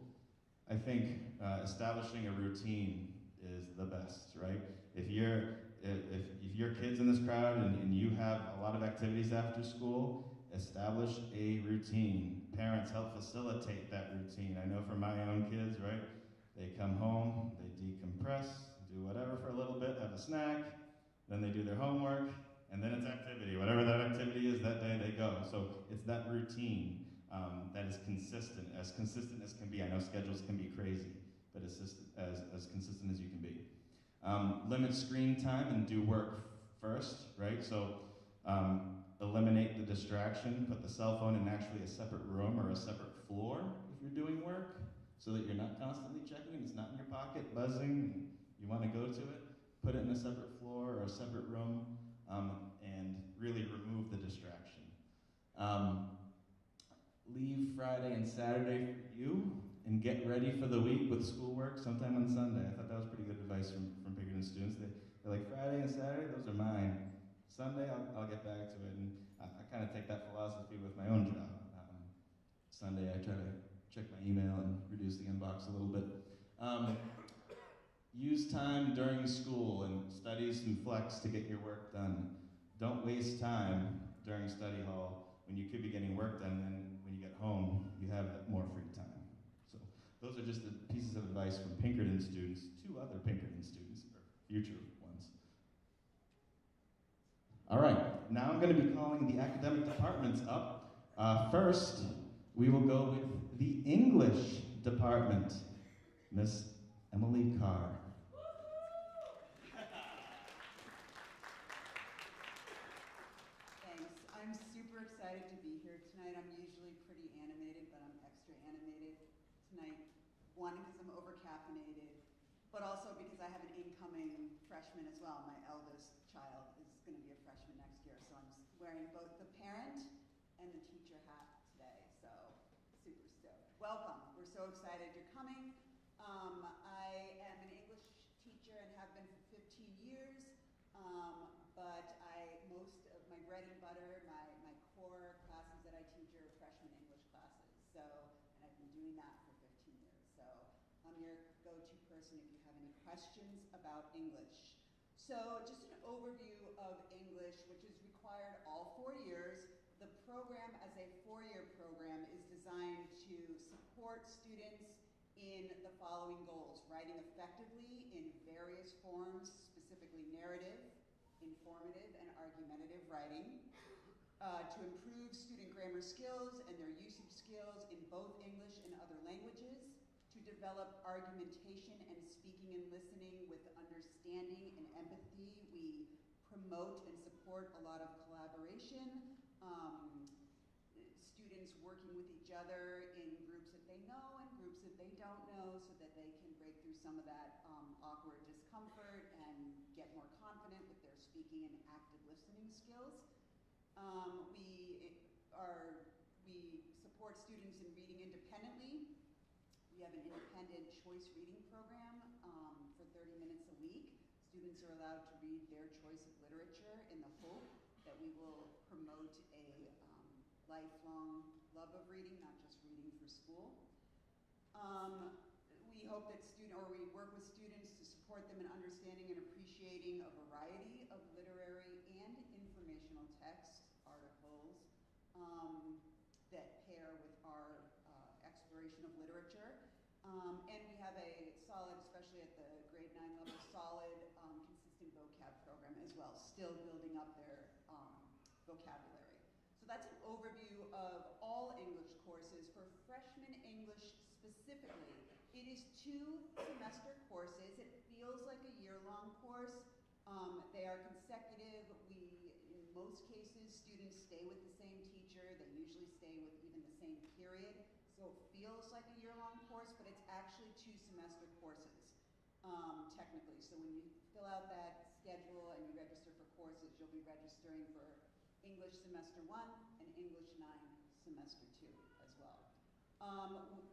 I think establishing a routine is the best, right? If your kid's in this crowd and you have a lot of activities after school, establish a routine. Parents help facilitate that routine. I know for my own kids, right? They come home, they decompress, do whatever for a little bit, have a snack, then they do their homework, and then it's activity. Whatever that activity is, that day they go. So it's that routine that is consistent as can be. I know schedules can be crazy, but as consistent as you can be. Limit screen time and do work first, right? So eliminate the distraction, put the cell phone in actually a separate room or a separate floor if you're doing work, so that you're not constantly checking and it's not in your pocket buzzing and you want to go to it. Put it in a separate floor or a separate room, and really remove the distraction. Leave Friday and Saturday for you and get ready for the week with schoolwork sometime on Sunday. I thought that was pretty good advice from Pinkerton students. They're like, Friday and Saturday, those are mine. Sunday, I'll get back to it. And I kind of take that philosophy with my own job. Sunday, I try to check my email and reduce the inbox a little bit. Use time during school and studies and flex to get your work done. Don't waste time during study hall when you could be getting work done, and when you get home, you have more free time. So those are just the pieces of advice from Pinkerton students to other Pinkerton students, or future ones. All right, now I'm going to be calling the academic departments up. First, we will go with the English department, Miss Emily Carr. Thanks. I'm super excited to be here tonight. I'm usually pretty animated, but I'm extra animated tonight. One, because I'm over-caffeinated, but also because I have an incoming freshman as well. My eldest child is going to be a freshman next year, so I'm wearing both the parent and the teacher hat today, so super stoked. Welcome. We're so excited you're coming. I am an English teacher and have been for 15 years, but most of my bread and butter, my core classes that I teach are freshman English classes, and I've been doing that for 15 years. So I'm your go-to person if you have any questions about English. So just an overview of English, which is required all 4 years. The program as a 4-year program is designed to support students in the following goals: writing effectively in various forms, specifically narrative, informative, and argumentative writing, to improve student grammar skills and their usage skills in both English and other languages, to develop argumentation and speaking and listening with understanding and empathy. We promote and support a lot of collaboration, students working with each other in groups that they know and groups that they don't know, so that they can break through some of that awkward discomfort and get more confident with their speaking and active listening skills. We support students in reading independently We have an independent choice reading program for 30 minutes a week. Students are allowed to read their choice of literature in the hope that we will promote a lifelong love of reading, not just reading for school. We hope that we work with students to support them in understanding and appreciating a variety of literary and informational texts, articles, that pair with our exploration of literature. And we have a solid, especially at the grade 9 level, solid, consistent vocab program as well, still building up their vocabulary. So that's an overview of all English courses. For freshman English specifically, it is 2 semester courses. It feels like a year-long course. They are consecutive. In most cases, students stay with the same teacher. They usually stay with even the same period. So it feels like a year-long course, but it's actually 2 semester courses, technically. So when you fill out that schedule and you register for courses, you'll be registering for English semester 1 and English 9 semester 2 as well.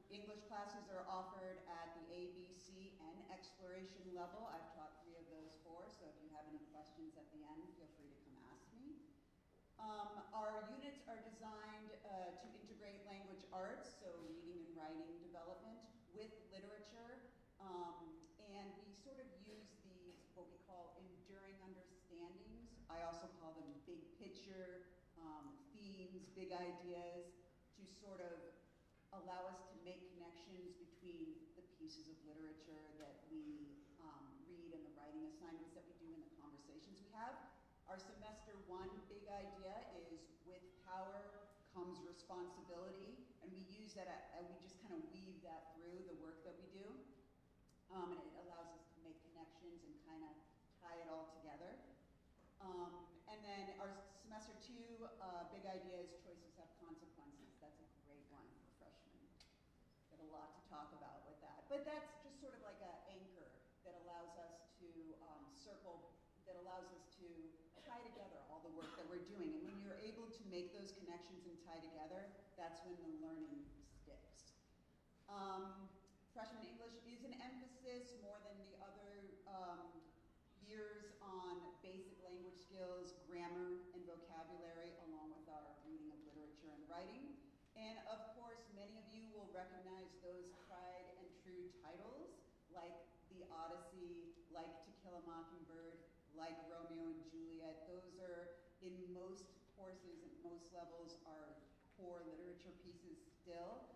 English classes are offered at the A, B, C, and exploration level. I've taught 3 of those 4, so if you have any questions at the end, feel free to come ask me. Our units are designed to integrate language arts, so reading and writing development, with literature, and we sort of use these, what we call enduring understandings. I also call them big picture, themes, big ideas, to sort of allow us to make connections between the pieces of literature that we read and the writing assignments that we do and the conversations we have. Our semester 1 big idea is with power comes responsibility, and we use that, and we just kind of weave that through the work that we do. And it allows us to make connections and kind of tie it all together. And then our semester 2 big idea is choices have consequences. That's a great one for freshmen. Got a lot to talk about with that. But that's just sort of like an anchor that allows us to that allows us to tie together all the work that we're doing. And when you're able to make those connections and tie together, that's when the learning sticks. Freshman English is an emphasis more than the other years on basic language skills, grammar, and vocabulary, along with our reading of literature and writing. And of course, many of you will recognize those tried and true titles, like The Odyssey, like To Kill a Mockingbird, like Romeo and Juliet. Those are, in most courses and most levels, are core literature pieces still,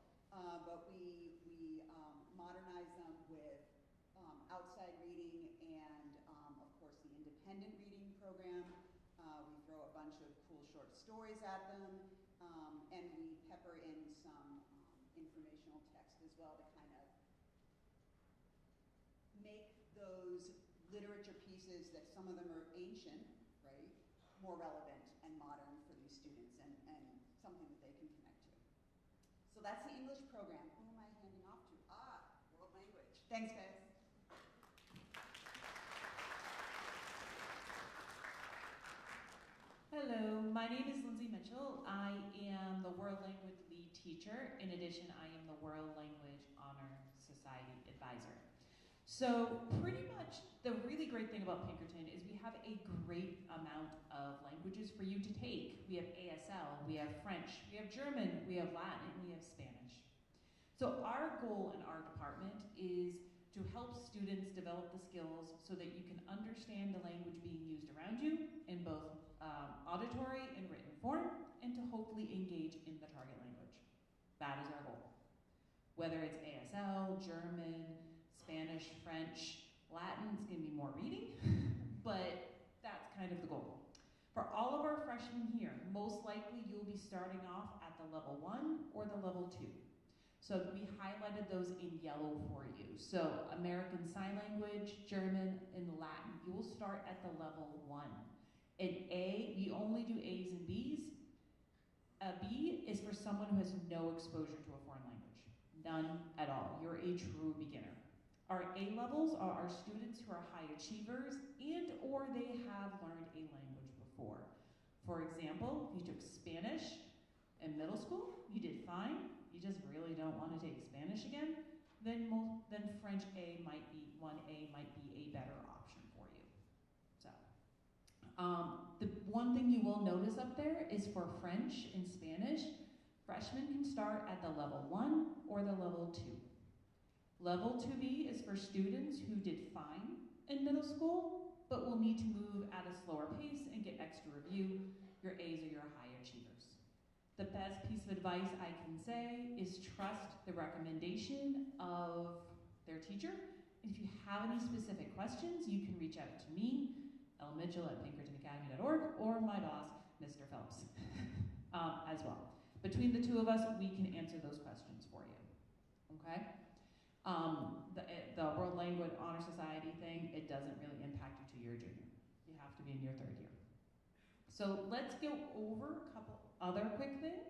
but we modernize them with outside reading and, of course, the independent reading program. We throw a bunch of cool short stories at them, and we pepper in some informational text as well to kind of make those literature pieces that some of them are ancient, right, more relevant and modern for these students, and something that they can connect to. So that's the English program. Who am I handing off to? World language. Thanks, guys. Hello, my name is Lindsay Mitchell. I am the World Language Lead Teacher. In addition, I am the World Language Honor Society Advisor. So pretty much the really great thing about Pinkerton is we have a great amount of languages for you to take. We have ASL, we have French, we have German, we have Latin, and we have Spanish. So our goal in our department is to help students develop the skills so that you can understand the language being used around you in both auditory and written form, and to hopefully engage in the target language. That is our goal. Whether it's ASL, German, Spanish, French, Latin, it's going to be more reading, but that's kind of the goal. For all of our freshmen here, most likely you'll be starting off at the level 1 or the level 2. So we highlighted those in yellow for you. So American Sign Language, German, and Latin, you will start at the level 1. In A, you only do A's and B's. A B is for someone who has no exposure to a foreign language. None at all. You're a true beginner. Our A levels are our students who are high achievers and or they have learned a language before. For example, if you took Spanish in middle school, you did fine. You just really don't want to take Spanish again. then French A might be, 1A might be a better option for you. So, the one thing you will notice up there is for French and Spanish, freshmen can start at the level 1 or the level 2. Level 2B is for students who did fine in middle school, but will need to move at a slower pace and get extra review. Your A's are your high achievers. The best piece of advice I can say is trust the recommendation of their teacher. And if you have any specific questions, you can reach out to me, Elle Mitchell at pinkertonacademy.org, or my boss, Mr. Phelps, as well. Between the two of us, we can answer those questions for you, okay? The World Language Honor Society thing, it doesn't really impact you till you're a junior. You have to be in your 3rd year. So let's go over a couple other quick things.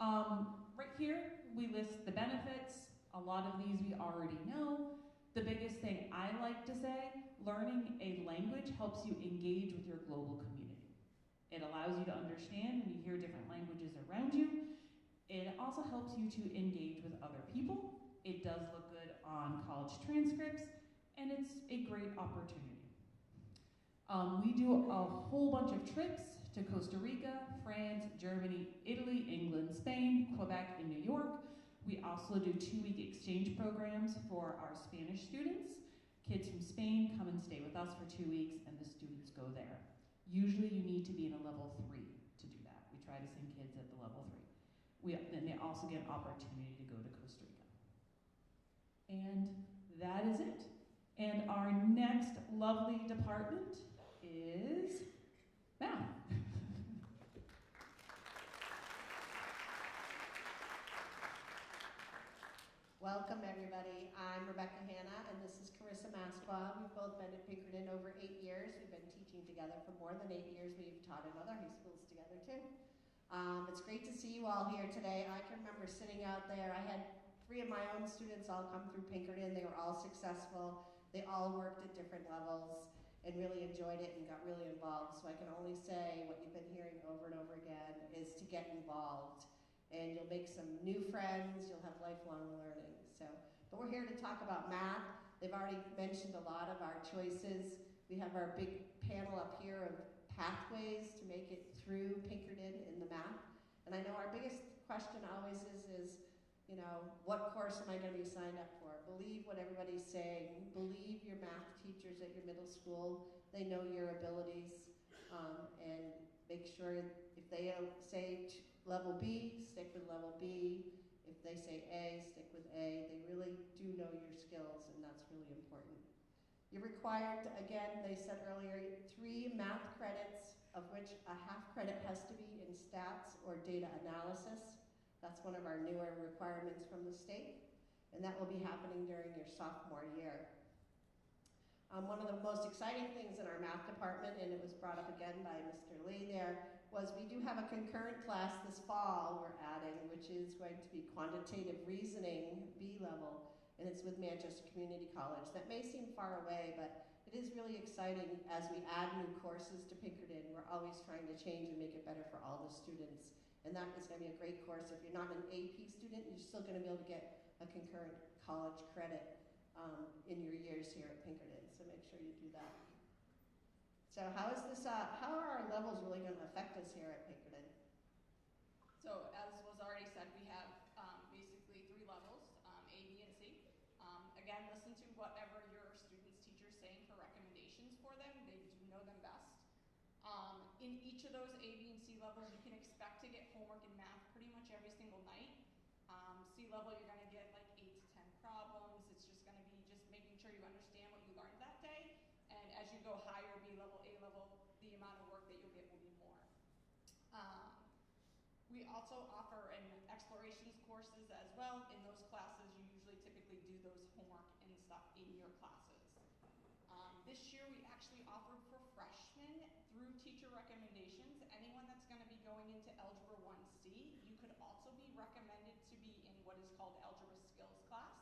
Right here, we list the benefits. A lot of these we already know. The biggest thing I like to say, learning a language helps you engage with your global community. It allows you to understand when you hear different languages around you. It also helps you to engage with other people. It does look good on college transcripts, and it's a great opportunity. We do a whole bunch of trips to Costa Rica, France, Germany, Italy, England, Spain, Quebec, and New York. We also do 2-week exchange programs for our Spanish students. Kids from Spain come and stay with us for 2 weeks, and the students go there. Usually you need to be in a level 3 to do that. We try to send kids at the level 3. Then they also get an opportunity to go to Costa Rica. And that is it. And our next lovely department is math. Welcome everybody. I'm Rebecca Hanna and this is Carissa Masqua. We've both been at Pinkerton over 8 years. We've been teaching together for more than 8 years. We've taught in other high schools together too. It's great to see you all here today. I can remember sitting out there. I had 3 of my own students all come through Pinkerton. They were all successful. They all worked at different levels and really enjoyed it and got really involved. So I can only say what you've been hearing over and over again is to get involved. And you'll make some new friends, you'll have lifelong learning. But we're here to talk about math. They've already mentioned a lot of our choices. We have our big panel up here of pathways to make it through Pinkerton in the math. And I know our biggest question always is, you know, what course am I going to be signed up for? Believe what everybody's saying. Believe your math teachers at your middle school. They know your abilities. And make sure if they say level B, stick with level B. If they say A, stick with A. They really do know your skills, and that's really important. You're required, again, they said earlier, 3 math credits, of which a half credit has to be in stats or data analysis. That's one of our newer requirements from the state, and that will be happening during your sophomore year. One of the most exciting things in our math department, and it was brought up again by Mr. Lee there, was we do have a concurrent class this fall we're adding, which is going to be quantitative reasoning, B level, and it's with Manchester Community College. That may seem far away, but it is really exciting as we add new courses to Pinkerton. We're always trying to change and make it better for all the students. And that is going to be a great course. If you're not an AP student, you're still going to be able to get a concurrent college credit in your years here at Pinkerton, so make sure you do that. So how are our levels really going to affect us here at Pinkerton? So as was already said, we have basically 3 levels, A, B, and C. Again, listen to whatever your students' teachers saying for recommendations for them. They do know them best. In each of those A, B, and C levels, you can expect to get homework in math pretty much every single night. C level, you're going to get like 8 to 10 problems. It's just going to be just making sure you understand what you learned that day. And as you go higher, B level, A level, the amount of work that you'll get will be more. We also offer an explorations courses as well. In those classes, you usually typically do those homework and stuff in your classes. This year, we actually offered for freshmen through teacher recommendations. Anyone that's going to be going into Algebra 1C, you could also be recommended to be in what is called Algebra Skills class.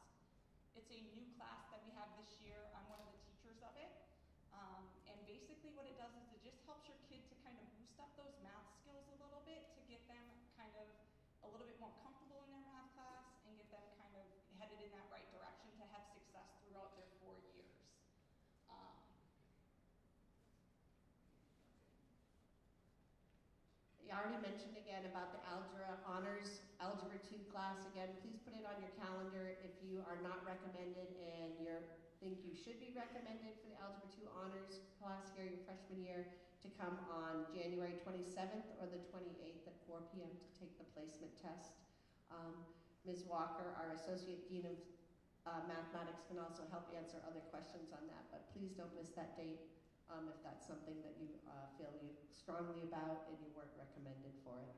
It's a new class that we have this year. I'm one of the teachers of it. And basically what it does is it just helps your kid to kind of boost up those math skills a little bit to get them kind of a little bit more comfortable in their math class and get them kind of we already mentioned again about the Algebra Honors, Algebra 2 class. Again, please put it on your calendar if you are not recommended and you think you should be recommended for the Algebra 2 Honors class here your freshman year, to come on January 27th or the 28th at 4 p.m. to take the placement test. Ms. Walker, our Associate Dean of Mathematics, can also help answer other questions on that, but please don't miss that date if that's something that you feel you strongly about and you weren't recommended for it.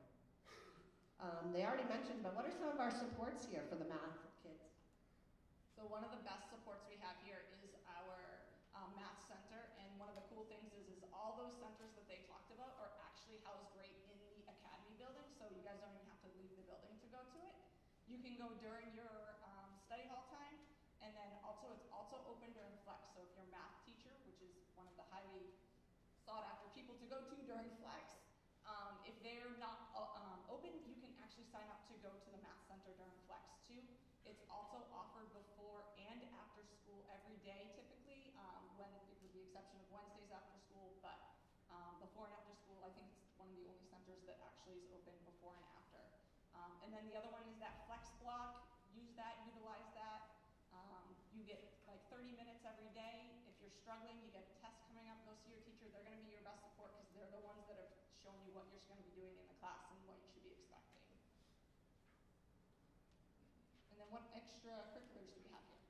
They already mentioned, but what are some of our supports here for the math kids? So one of the best supports we have here is our math center, and one of the cool things is all those centers that they talked about are actually housed right in the academy building, so you guys don't even have to leave the building to go to it. You can go during your study hall time, and then it's also open during flex. So if your math teacher, which is one of the highly sought after people to go to during flex, if they're not open, you can actually sign up to go to the math center during flex too. It's also offered before and after school every day typically, with the exception of Wednesdays after school, but before and after school, I think it's one of the only centers that actually is open before and after. And then the other one is that flex block. Use that, utilize that. You get like 30 minutes every day. If you're struggling, you get a test coming up, go see your teacher. They're going to be your best support because they're the ones that have shown you what you're going to be doing in the class and what you should be expecting. And then what extracurriculars do we have here?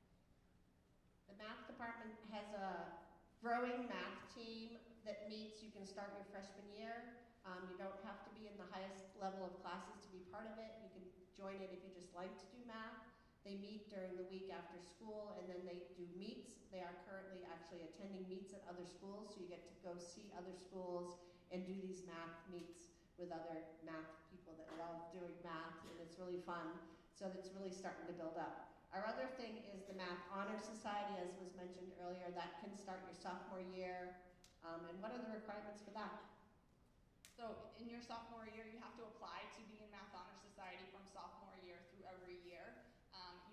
The math department has a growing math team that meets. You can start your freshman year. You don't have to be in the highest level of classes to be part of it. You can join it if you just like to do math. They meet during the week after school, and then they do meets. They are currently actually attending meets at other schools, so you get to go see other schools and do these math meets with other math people that love doing math, and it's really fun. So it's really starting to build up. Our other thing is the Math Honor Society, as was mentioned earlier. That can start your sophomore year. And what are the requirements for that? So in your sophomore year, you have to apply to be in Math Honor Society from sophomore year through every year.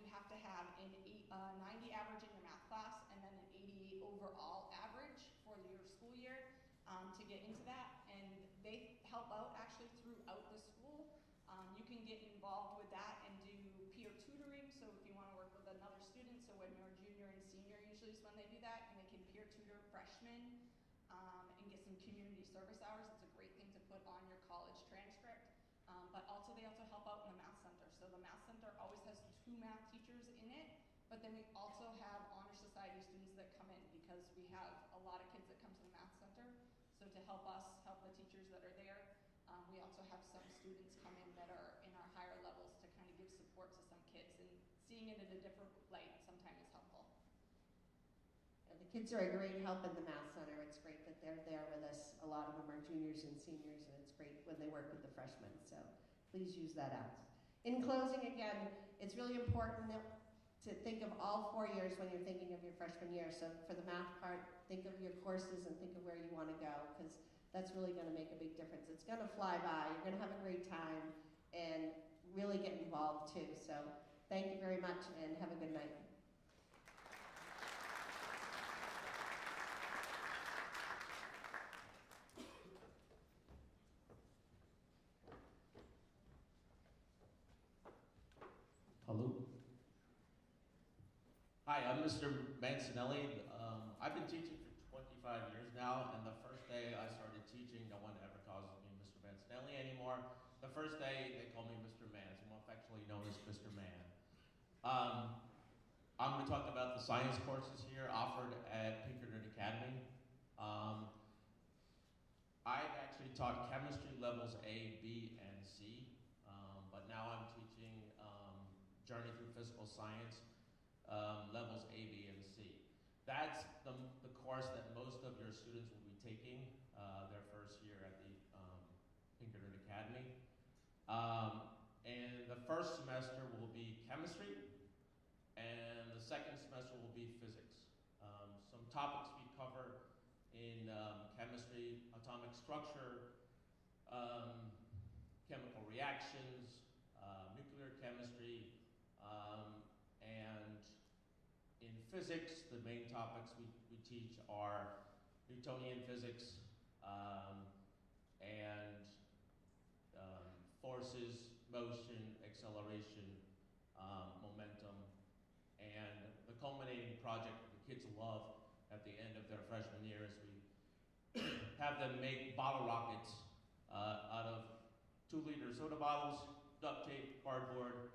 You have to have an 90 average in your math class and then an 80 overall average for your school year to get into that. And they help out actually throughout the school. You can get involved with that and do peer tutoring. So if you want to work with another student, so when you're a junior and senior usually is when they do that, and they can peer tutor freshmen and get some community service hours. It's a great thing to put on your college transcript. But also they also help out in the math center. So the math center always has 2 math teachers in it, but then we also have Honor Society students that come in because we have a lot of kids that come to the math center. So to help us help the teachers that are there, we also have some students come in that are in our higher levels to kind of give support to some kids, and seeing it in a different light sometimes is helpful. The kids are a great help in the math center. It's great that they're there with us. A lot of them are juniors and seniors, and it's great when they work with the freshmen. So please use that out. In closing, again, it's really important to think of all 4 years when you're thinking of your freshman year. So for the math part, think of your courses and think of where you want to go, because that's really going to make a big difference. It's going to fly by. You're going to have a great time and really get involved too. So thank you very much and have a good night. Hello. Hi, I'm Mr. Mancinelli. I've been teaching for 25 years now, and the first day I started teaching, no one ever calls me Mr. Mancinelli anymore. The first day, they call me Mr. Mans. I'm affectionately known as Mr. Man. I'm going to talk about the science courses here offered at Pinkerton Academy. I've actually taught chemistry levels A, B, and C, but now I'm teaching Journey Through Physical Science levels A, B, and C. That's the course that most of your students will be taking their first year at the Pinkerton Academy. And the first semester will be chemistry, and the second semester will be physics. Some topics we cover in chemistry: atomic structure, chemical reactions, nuclear chemistry, and in physics, the main topics we teach are Newtonian physics and motion, acceleration, momentum, and the culminating project that the kids love at the end of their freshman year is we have them make bottle rockets out of 2-liter soda bottles, duct tape, cardboard,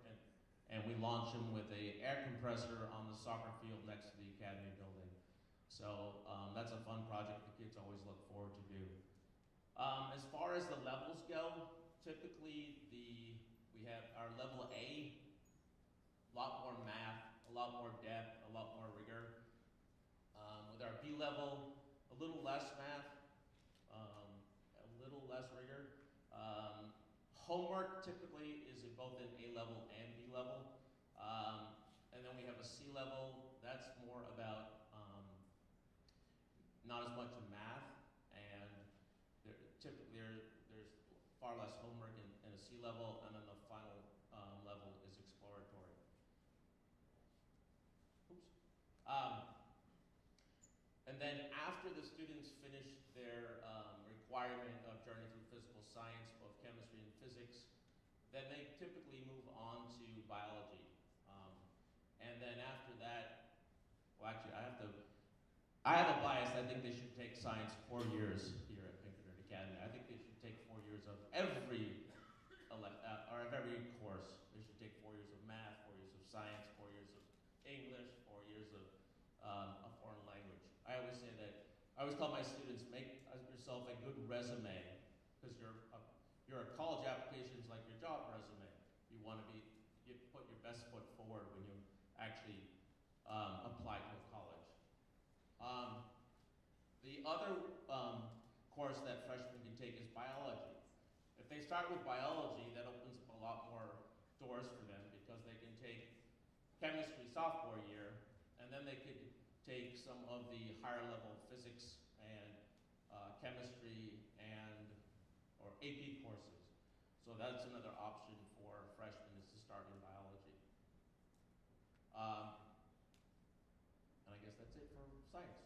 and we launch them with a air compressor on the soccer field next to the academy building. So that's a fun project the kids always look forward to do. As far as the levels go, typically we have our level A, a lot more math, a lot more depth, a lot more rigor. With our B level, a little less math, a little less rigor. Homework typically is both in A level and B level. And then we have a C level, that's more about not as much math, and typically there's far less homework in a C level, and then the final level is exploratory. Oops. And then after the students finish their requirement of Journey Through Physical Science, both chemistry and physics, then they typically move on to biology. And then after that, well actually I have a bias. I think they should take science 4 years here at Pinkerton Academy. I think they should take 4 years of every course. They should take 4 years of math, 4 years of science, 4 years of English, 4 years of a foreign language. I always say that, I always tell my students, make yourself a good resume, because your college application is like your job resume. You want to put your best foot forward when you actually apply to a college. The other course that freshmen can take is biology. If they start with biology, that opens up a lot more doors for them, because they can take chemistry sophomore year, and then they could take some of the higher level physics and chemistry or AP courses. So that's another option for freshmen, is to start in biology. And I guess that's it for science.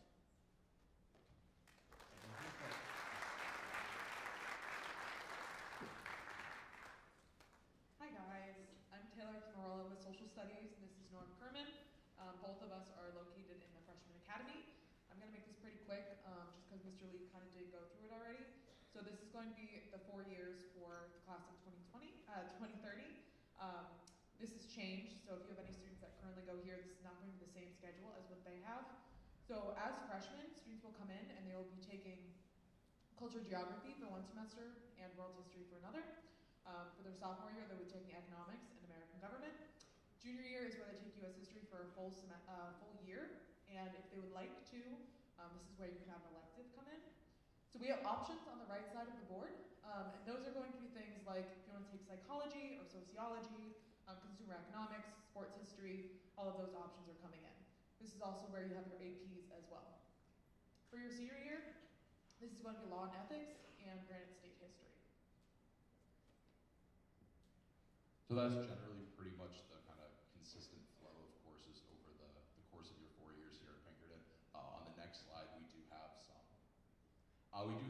Hi guys, I'm Taylor Camarolo with Social Studies, and this is Norm Kerman. Both of us are located in the Freshman Academy. I'm going to make this pretty quick, just because Mr. Lee kind of did go through it already. So this is going to be the 4 years for the class of 2030. This has changed, so if you have any students that currently go here, this is not going to be the same schedule as what they have. So as freshmen, students will come in and they will be taking culture geography for 1 semester and world history for another. For their sophomore year, they would be taking economics and American government. Junior year is where they take U.S. history for a full year, and if they would like to, this is where you can have an elective come in. So we have options on the right side of the board, and those are going to be things like if you want to take psychology or sociology, consumer economics, sports history, all of those options are coming in. This is also where you have your APs as well. For your senior year, this is going to be law and ethics and Granite State history. So that's generally pretty much the kind of consistent flow of courses over the course of your 4 years here at Pinkerton. On the next slide, we do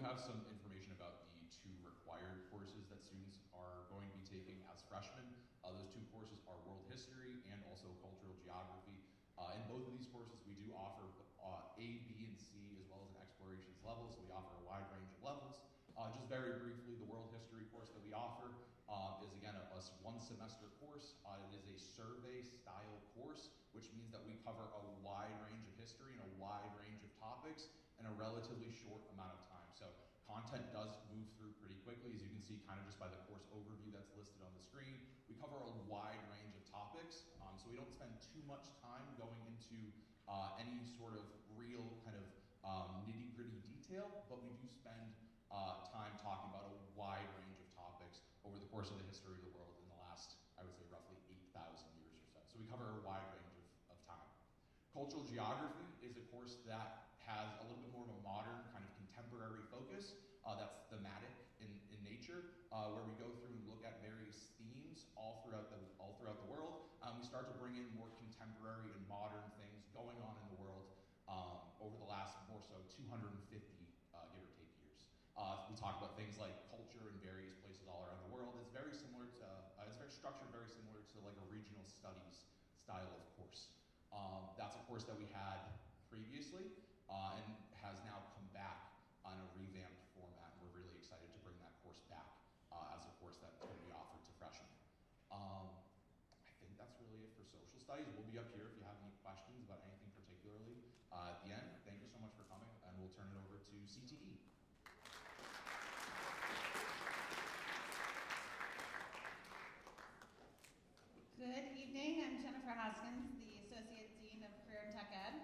have some information about the 2 required courses that students are going to be taking as freshmen. Those 2 courses are world history and also cultural geography. In both of these courses, we do offer A, B, and C, as well as an explorations level, so we offer a wide range of levels. Just very briefly, the world history course that we offer is again a 1-semester course. It is a survey-style course, which means that we cover a wide range of history and a wide range of topics in a relatively short amount of time. So content does move through pretty quickly, as you can see kind of just by the course overview that's listed on the screen. We cover a wide range of topics, so we don't spend too much time going into any sort of real kind of nitty-gritty detail, but we do spend time talking about a wide range of topics over the course of the history of the world in the last, I would say, roughly 8,000 years or so. So we cover a wide range of time. Cultural geography is a course that has a little bit more of a modern, kind of contemporary focus. That's thematic in nature, where we go through and look at various themes all throughout the world. We start to bring in more contemporary and modern things going on in the world over the last more so 250, give or take, years. We talk about things like culture in various places all around the world. It's very similar to Studies style of course. That's a course that we had previously and has now come back on a revamped format. And we're really excited to bring that course back as a course that's going to be offered to freshmen. I think that's really it for social studies. We'll be up here if you have any questions about anything particularly at the end. Thank you so much for coming, and we'll turn it over to CTE. Good evening, I'm Jennifer Hoskins, the Associate Dean of Career and Tech Ed.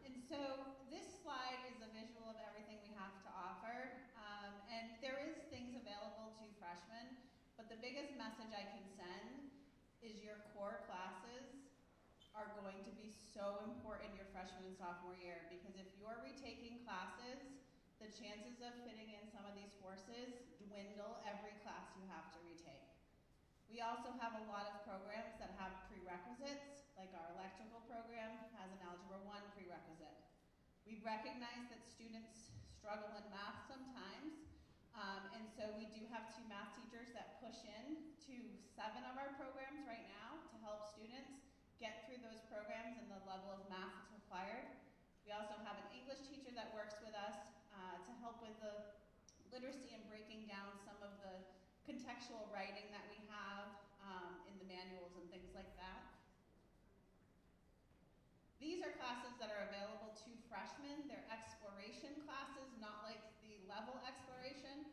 And so this slide is a visual of everything we have to offer. And there is things available to freshmen, but the biggest message I can send is your core classes are going to be so important your freshman and sophomore year, because if you're retaking classes, the chances of fitting in some of these courses dwindle every class you have to retake. We also have a lot of programs that have prerequisites, like our electrical program has an Algebra 1 prerequisite. We recognize that students struggle in math sometimes, and so we do have 2 math teachers that push in to 7 of our programs right now to help students get through those programs and the level of math that's required. We also have an English teacher that works with us to help with the literacy and breaking down some of the contextual writing that we have in the manuals and things like that. These are classes that are available to freshmen. They're exploration classes, not like the level exploration.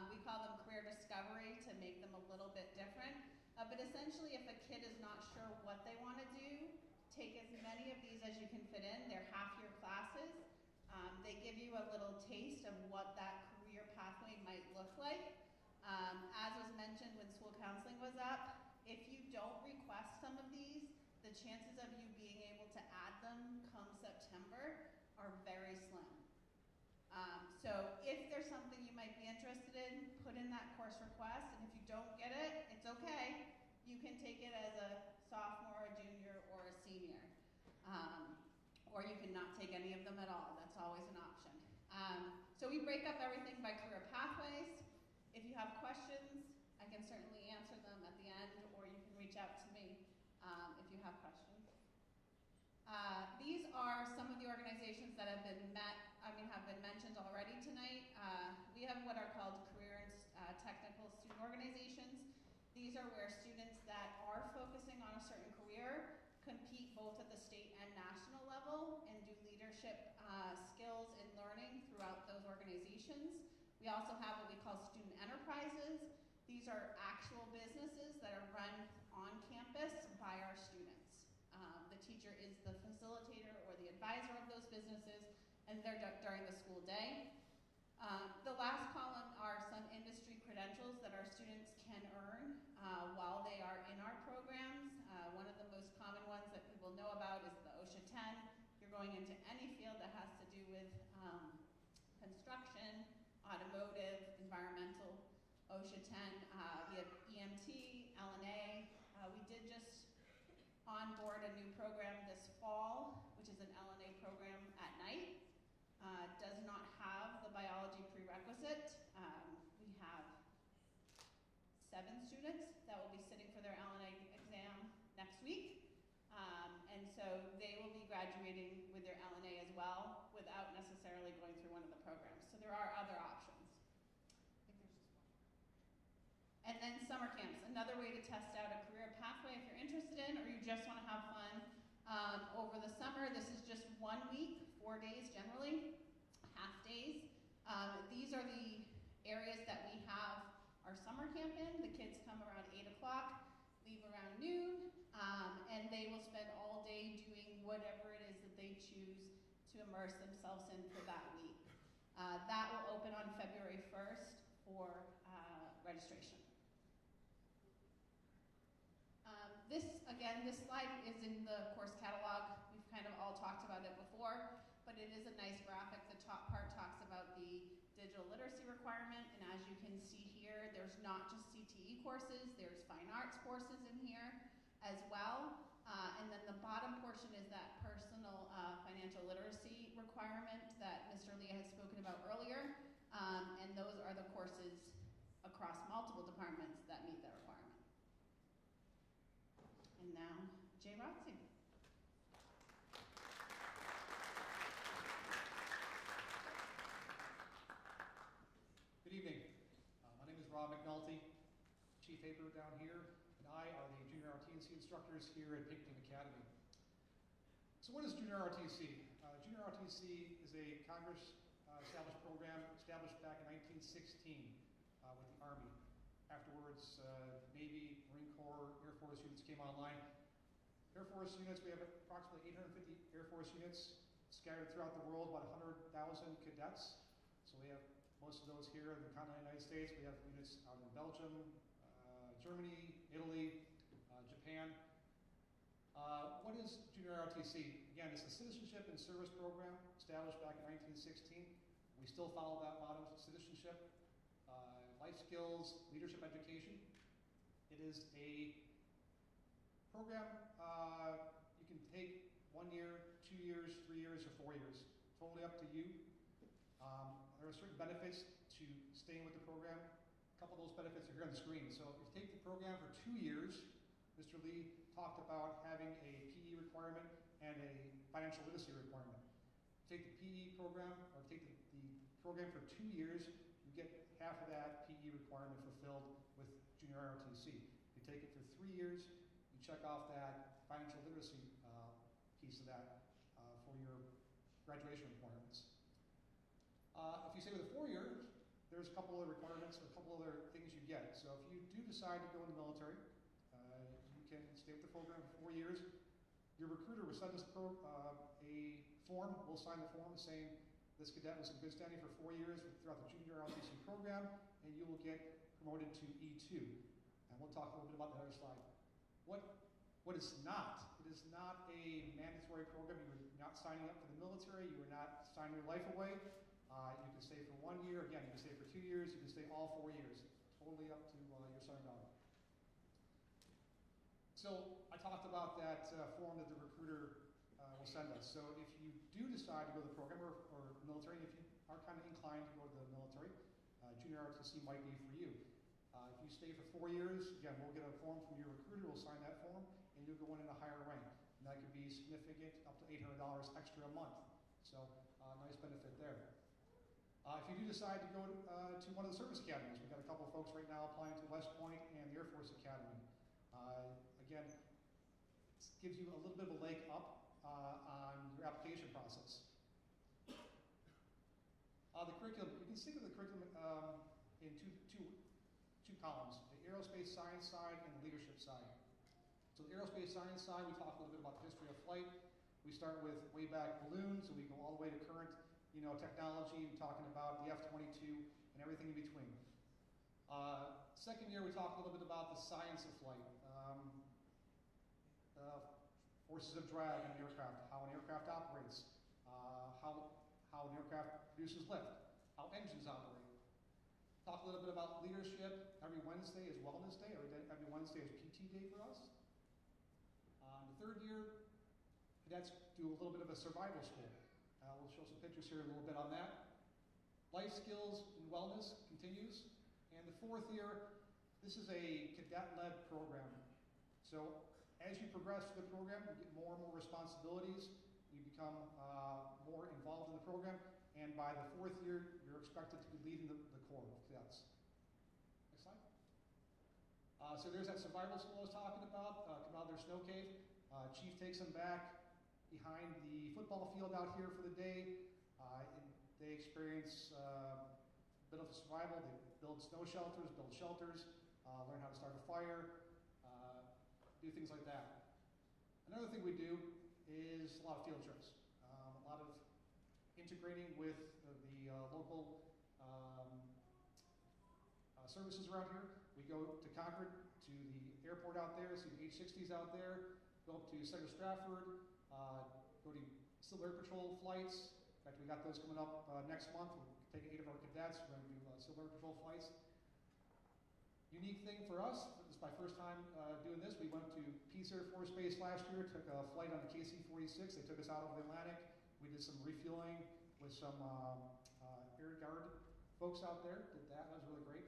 We call them career discovery to make them a little bit different. But essentially, if a kid is not sure what they want to do, take as many of these as you can fit in. They're half-year classes. They give you a little taste of what that career pathway might look like. As was mentioned when school counseling was up, if you don't request some of these, the chances of you being able to add them come September are very slim. So if there's something you might be interested in, put in that course request, and if you don't get it, it's okay. You can take it as a sophomore, a junior, or a senior. Or you can not take any of them at all. That's always an option. So we break up everything by career pathways. If you have questions, I can certainly answer them at the end, or you can reach out to me if you have questions. These are some of the organizations that have been mentioned already tonight. We have what are called career and technical student organizations. These are where students that are focusing on a certain career compete both at the state and national level and do leadership skills and learning throughout those organizations. We also have what we call student enterprises. These are actual businesses that are run on campus by our students. The teacher is the facilitator or the advisor of those businesses, and they're during the school day. The last column are some industry credentials that our students can earn while they are in our programs. One of the most common ones that people know about is the OSHA 10. You're going into any field that has to do with construction, automotive, environmental, OSHA 10. We have EMT, LNA. We did just onboard a new program this fall, which is an LNA program at night. Does not have the biology prerequisite. We have 7 students that will be sitting for their LNA exam next week. And so they will be graduating with their LNA as well without necessarily going through one of the programs. So there are other options. I think there's just one more. And then summer camps, another way to test out a career pathway if you're interested in or you just want to have fun. Over the summer, this is just 1 week, 4 days generally, half days. These are the areas that we have our summer camp in. The kids come around 8 o'clock, leave around noon, and they will spend all day doing whatever it is that they choose to immerse themselves in for that week. That will open on February 1st for registration. This slide is in the course catalog. We've kind of all talked about it before, but it is a nice graphic. The top part talks about the digital literacy requirement, and as you can see here, there's not just CTE courses, there's fine arts courses in here as well. And then the bottom portion is that personal financial literacy requirement that Mr. Lee had spoken about earlier, and those are the courses across multiple departments that meet that requirement. Jay Rotzing. Good evening. My name is Rob McNulty, Chief Aper down here, and I are the Junior ROTC instructors here at Pinkerton Academy. So what is Junior ROTC? Junior ROTC is a Congress-established program established back in 1916 with the Army. Afterwards, Navy, Marine Corps, Air Force units came online. Air Force units, we have approximately 850 Air Force units scattered throughout the world, about 100,000 cadets. So we have most of those here in the continental United States. We have units out in Belgium, Germany, Italy, Japan. What is Junior ROTC? Again, it's a citizenship and service program established back in 1916. We still follow that motto, citizenship, life skills, leadership education. It is a program you can take 1 year, 2 years, 3 years, or 4 years. Totally up to you. There are certain benefits to staying with the program. A couple of those benefits are here on the screen. So if you take the program for 2 years, Mr. Lee talked about having a PE requirement and a financial literacy requirement. Take the PE program, or take the program for 2 years, you get half of that PE requirement fulfilled with Junior ROTC. You take it for 3 years, you check off that financial literacy piece of that for your graduation requirements. If you stay with a 4 year, there's a couple of requirements, a couple other things you get. So if you do decide to go in the military, you can stay with the program for 4 years. Your recruiter will send us a form. We'll sign the form saying this cadet was in good standing for 4 years throughout the Junior ROTC program, and you will get promoted to E2. And we'll talk a little bit about that other slide. What it's not. It is not a mandatory program. You're not signing up for the military. You are not signing your life away. You can stay for 1 year. Again, you can stay for 2 years. You can stay all 4 years. Totally up to your son or daughter. So I talked about that form that the recruiter will send us. So if you do decide to go to the program or military, if you are kind of inclined to go to the military, Junior ROTC might be for you. If you stay for 4 years, again, we'll get a form from your recruiter. We'll sign that form, and you'll go in at a higher rank. And that could be significant, up to $800 extra a month. So nice benefit there. If you do decide to go to one of the service academies, we've got a couple of folks right now applying to West Point and the Air Force Academy. Again, it gives you a little bit of a leg up on your application process. The curriculum, you can think of the curriculum in two columns, the aerospace science side and the leadership side. So the aerospace science side, we talk a little bit about the history of flight. We start with way back balloons, and we go all the way to current technology, talking about the F-22 and everything in between. Second year, we talk a little bit about the science of flight, forces of drag in an aircraft, how an aircraft operates, how an aircraft produces lift, how engines operate. Talk a little bit about leadership. Every Wednesday is Wellness Day. Every Wednesday is PT Day for us. The third year, cadets do a little bit of a survival school. We'll show some pictures here a little bit on that. Life skills and wellness continues. And the fourth year, this is a cadet-led program. So as you progress through the program, you get more and more responsibilities. You become more involved in the program. And by the fourth year, you're expected to be leading the Corps of Cadets. Next slide. So there's that survival school I was talking about. Come out of their snow cave. Chief takes them back behind the football field out here for the day. They experience a bit of survival. They build snow shelters, build shelters, learn how to start a fire, do things like that. Another thing we do is a lot of field trips. A lot of integrating with the local services around here. We go to Concord, to the airport out there, see the H-60s out there, go up to Center Stratford, go to Civil Air Patrol flights. In fact, we got those coming up next month. We're taking 8 of our cadets. We're going to do Civil Air Patrol flights. Unique thing for us, this is my first time doing this. We went to Peace Air Force Base last year, took a flight on the KC-46. They took us out over the Atlantic. We did some refueling with some Air Guard folks out there. Did that. That was really great.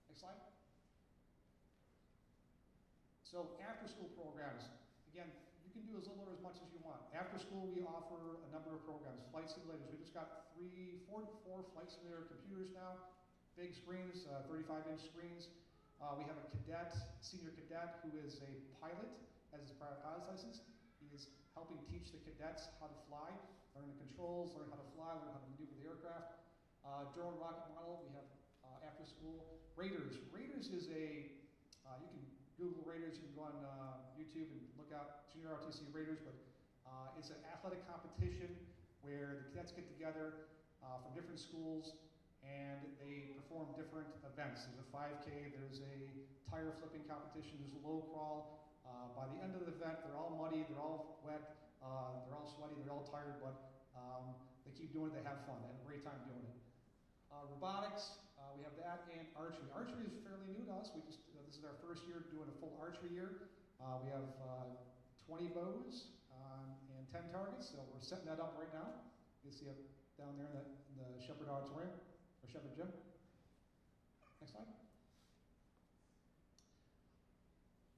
Next slide. So after school programs. again, you can do as little or as much as you want. After school, we offer a number of programs. Flight simulators. We just got four flight simulator computers now. Big screens, 35-inch screens. We have a cadet, senior cadet, who is a pilot, has his private pilot's license. He is helping teach the cadets how to fly, learn the controls, learn how to fly, learn how to maneuver the aircraft. Drone rocket model, we have after school. Raiders. Raiders is a, you can Google Raiders, you can go on YouTube and look out Junior ROTC Raiders, but it's an athletic competition where the cadets get together from different schools and they perform different events. There's a 5K, there's a tire flipping competition, there's a low crawl. By the end of the event, they're all muddy, they're all wet, they're all sweaty, they're all tired, but they keep doing it, they have fun, they have a great time doing it. Robotics, we have that, and archery. Archery is fairly new to us. This is our first year doing a full archery year. We have 20 bows and 10 targets, so we're setting that up right now. You can see it down there in the Shepherd Auditorium, or Shepherd Gym. Next slide.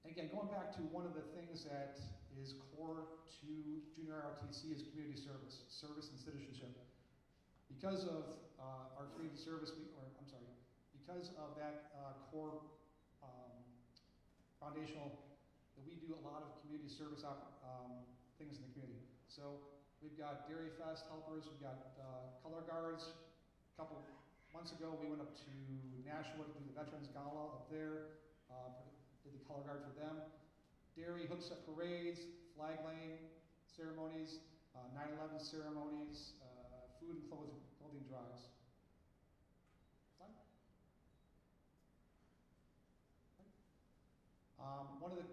Again, going back to one of the things that is core to Junior ROTC is community service, service and citizenship. Because of our community service, because of that core foundational, that we do a lot of community service things in the community. So we've got Dairy Fest helpers, we've got color guards. A couple months ago, we went up to Nashua to do the Veterans Gala up there, did the color guard for them. Dairy hooks up parades, flag laying ceremonies, 9/11 ceremonies, food and clothing drives. One of the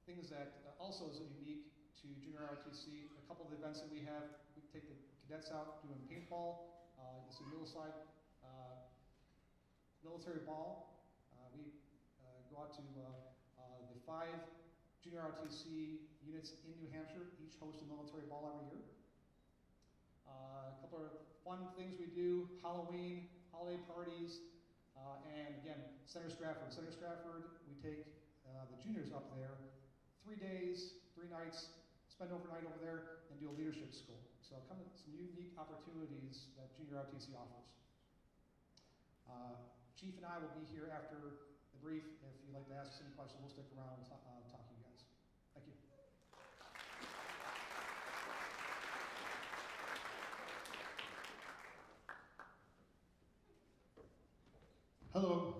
things that also is unique to Junior ROTC, a couple of the events that we have, we take the cadets out doing paintball. You'll see middle side, military ball. We go out to the 5 Junior ROTC units in New Hampshire, each host a military ball every year. A couple of fun things we do, Halloween, holiday parties, and again, Center Stratford. Center Stratford, we take the juniors up there, 3 days, 3 nights, spend overnight over there, and do a leadership school. So some unique opportunities that Junior ROTC offers. Chief and I will be here after the brief. If you'd like to ask us any questions, we'll stick around and talk to you guys. Thank you. Hello,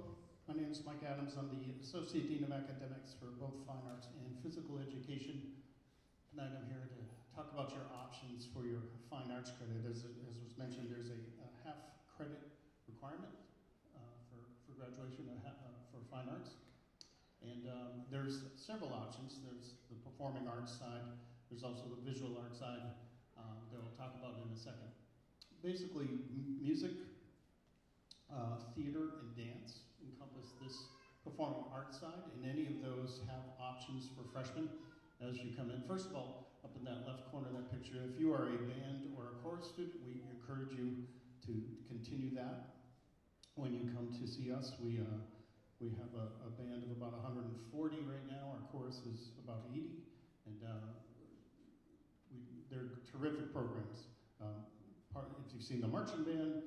my name is Mike Adams. I'm the Associate Dean of Academics for both Fine Arts and Physical Education. Tonight I'm here to talk about your options for your Fine Arts credit. As was mentioned, there's a half credit requirement for graduation for Fine Arts. And there's several options. There's the performing arts side. There's also the visual arts side that we'll talk about in a second. Basically, music, theater, and dance encompass this performing arts side, and any of those have options for freshmen as you come in. First of all, up in that left corner of that picture, if you are a band or a chorus student, we encourage you to continue that. When you come to see us, we have a band of about 140 right now. Our chorus is about 80, and they're terrific programs. If you've seen the marching band,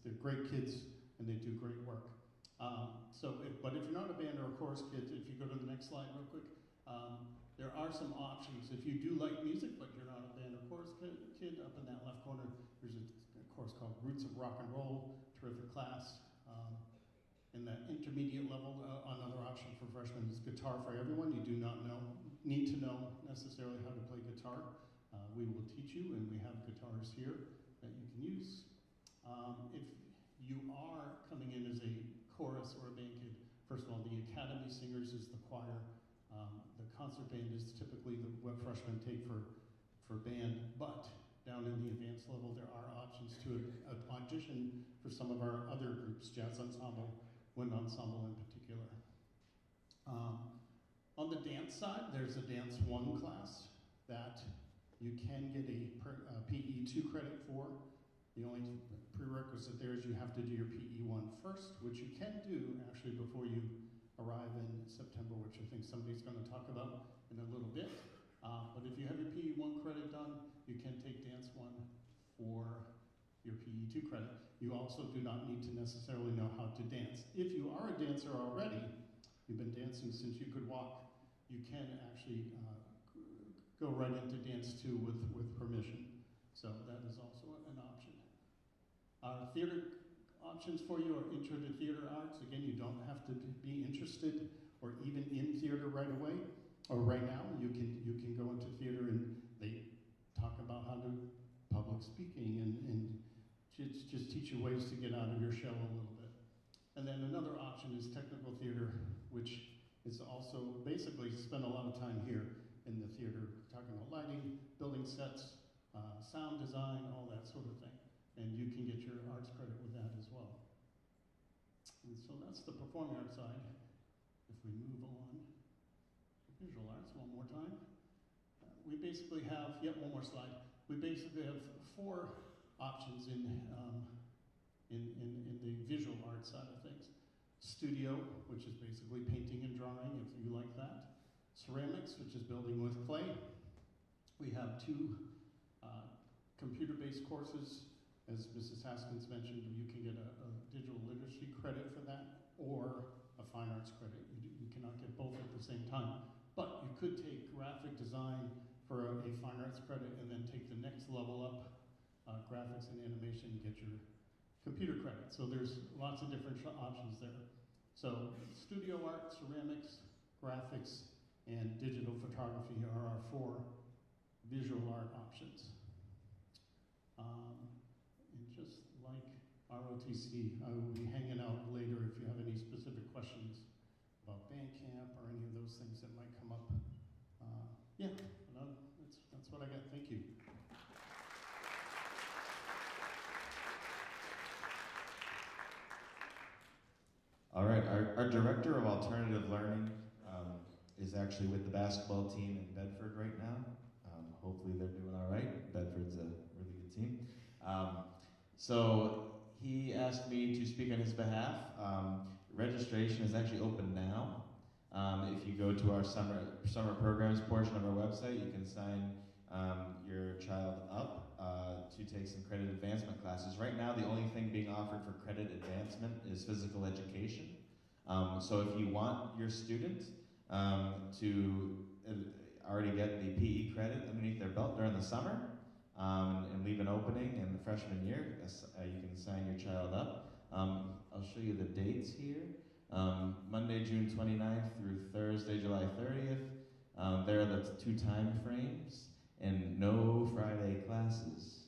they're great kids and they do great work. But if you're not a band or a chorus kid, if you go to the next slide real quick, there are some options. If you do like music, but you're not a band or chorus kid, up in that left corner, there's a course called Roots of Rock and Roll, terrific class. In that intermediate level, another option for freshmen is guitar for everyone. You do not need to know necessarily how to play guitar. We will teach you, and we have guitars here that you can use. If you are coming in as a chorus or a band kid, first of all, the Academy Singers is the choir. The concert band is typically what freshmen take for band, but down in the advanced level, there are options to audition for some of our other groups, jazz ensemble, wind ensemble in particular. On the dance side, there's a Dance 1 class that you can get a PE 2 credit for. The only prerequisite there is you have to do your PE 1 first, which you can do actually before you arrive in September, which I think somebody's going to talk about in a little bit. But if you have your PE 1 credit done, you can take Dance 1 for your PE 2 credit. You also do not need to necessarily know how to dance. If you are a dancer already, you've been dancing since you could walk, you can actually go right into Dance 2 with permission. So that is also an option. Theater options for you are Intro to Theater Arts. Again, you don't have to be interested or even in theater right away or right now. You can go into theater and they talk about how to public speaking and just teach you ways to get out of your shell a little bit. And then another option is technical theater, which is also basically spend a lot of time here in the theater, talking about lighting, building sets, sound design, all that sort of thing. And you can get your arts credit with that as well. And so that's the performing arts side. If we move on to visual arts one more time, we basically have, one more slide. We basically have 4 options in the visual arts side of things. Studio, which is basically painting and drawing, if you like that. Ceramics, which is building with clay. We have 2 computer-based courses. As Mrs. Haskins mentioned, you can get a digital literacy credit for that or a fine arts credit. You cannot get both at the same time. But you could take graphic design for a fine arts credit and then take the next level up, graphics and animation, and get your computer credit. So there's lots of different options there. So studio art, ceramics, graphics, and digital photography are our 4 visual art options. And just like ROTC, I will be hanging out later if you have any specific questions about Bandcamp or any of those things that might come up. That's what I got. Thank you. All right, our Director of Alternative Learning is actually with the basketball team in Bedford right now. Hopefully they're doing all right. Bedford's a really good team. So he asked me to speak on his behalf. Registration is actually open now. If you go to our summer programs portion of our website, you can sign your child up to take some credit advancement classes. Right now, the only thing being offered for credit advancement is physical education. So if you want your student to already get the PE credit underneath their belt during the summer and leave an opening in the freshman year, you can sign your child up. I'll show you the dates here. Monday, June 29th through Thursday, July 30th. There are the 2 time frames and no Friday classes.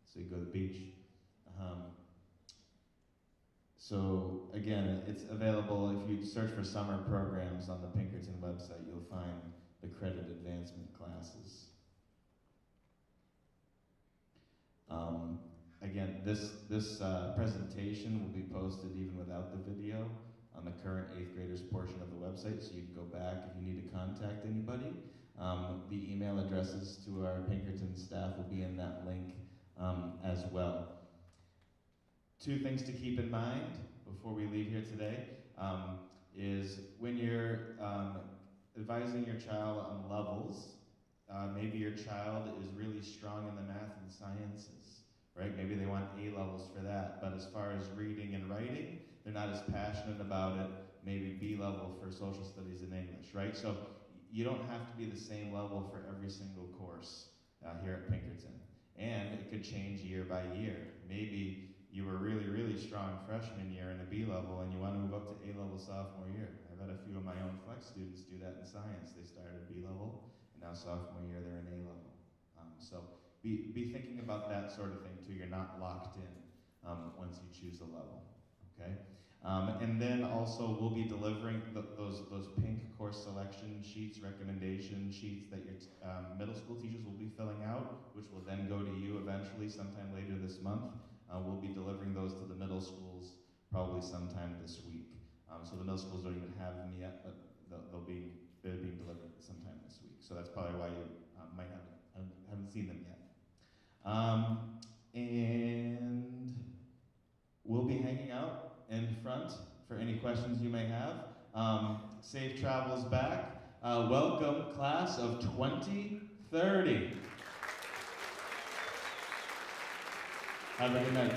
So you go to the beach. So again, it's available. If you search for summer programs on the Pinkerton website, you'll find the credit advancement classes. Again, this presentation will be posted even without the video on the current 8th graders portion of the website, so you can go back if you need to contact anybody. The email addresses to our Pinkerton staff will be in that link as well. 2 things to keep in mind before we leave here today is when you're advising your child on levels, maybe your child is really strong in the math and sciences, right? Maybe they want A levels for that, but as far as reading and writing, they're not as passionate about it, maybe B level for social studies and English, right? So you don't have to be the same level for every single course here at Pinkerton. And it could change year by year. Maybe you were really, really strong freshman year in a B level and you want to move up to A level sophomore year. I've had a few of my own flex students do that in science. They started B level and now sophomore year they're in A level. So be thinking about that sort of thing too. You're not locked in once you choose a level, okay? And then also we'll be delivering those pink course selection sheets, recommendation sheets that your middle school teachers will be filling out, which will then go to you eventually sometime later this month. We'll be delivering those to the middle schools probably sometime this week. So the middle schools don't even have them yet, but they're being delivered sometime this week. So that's probably why you might haven't seen them yet. And we'll be hanging out in front for any questions you may have. Safe travels back. Welcome, class of 2030. Have a good night.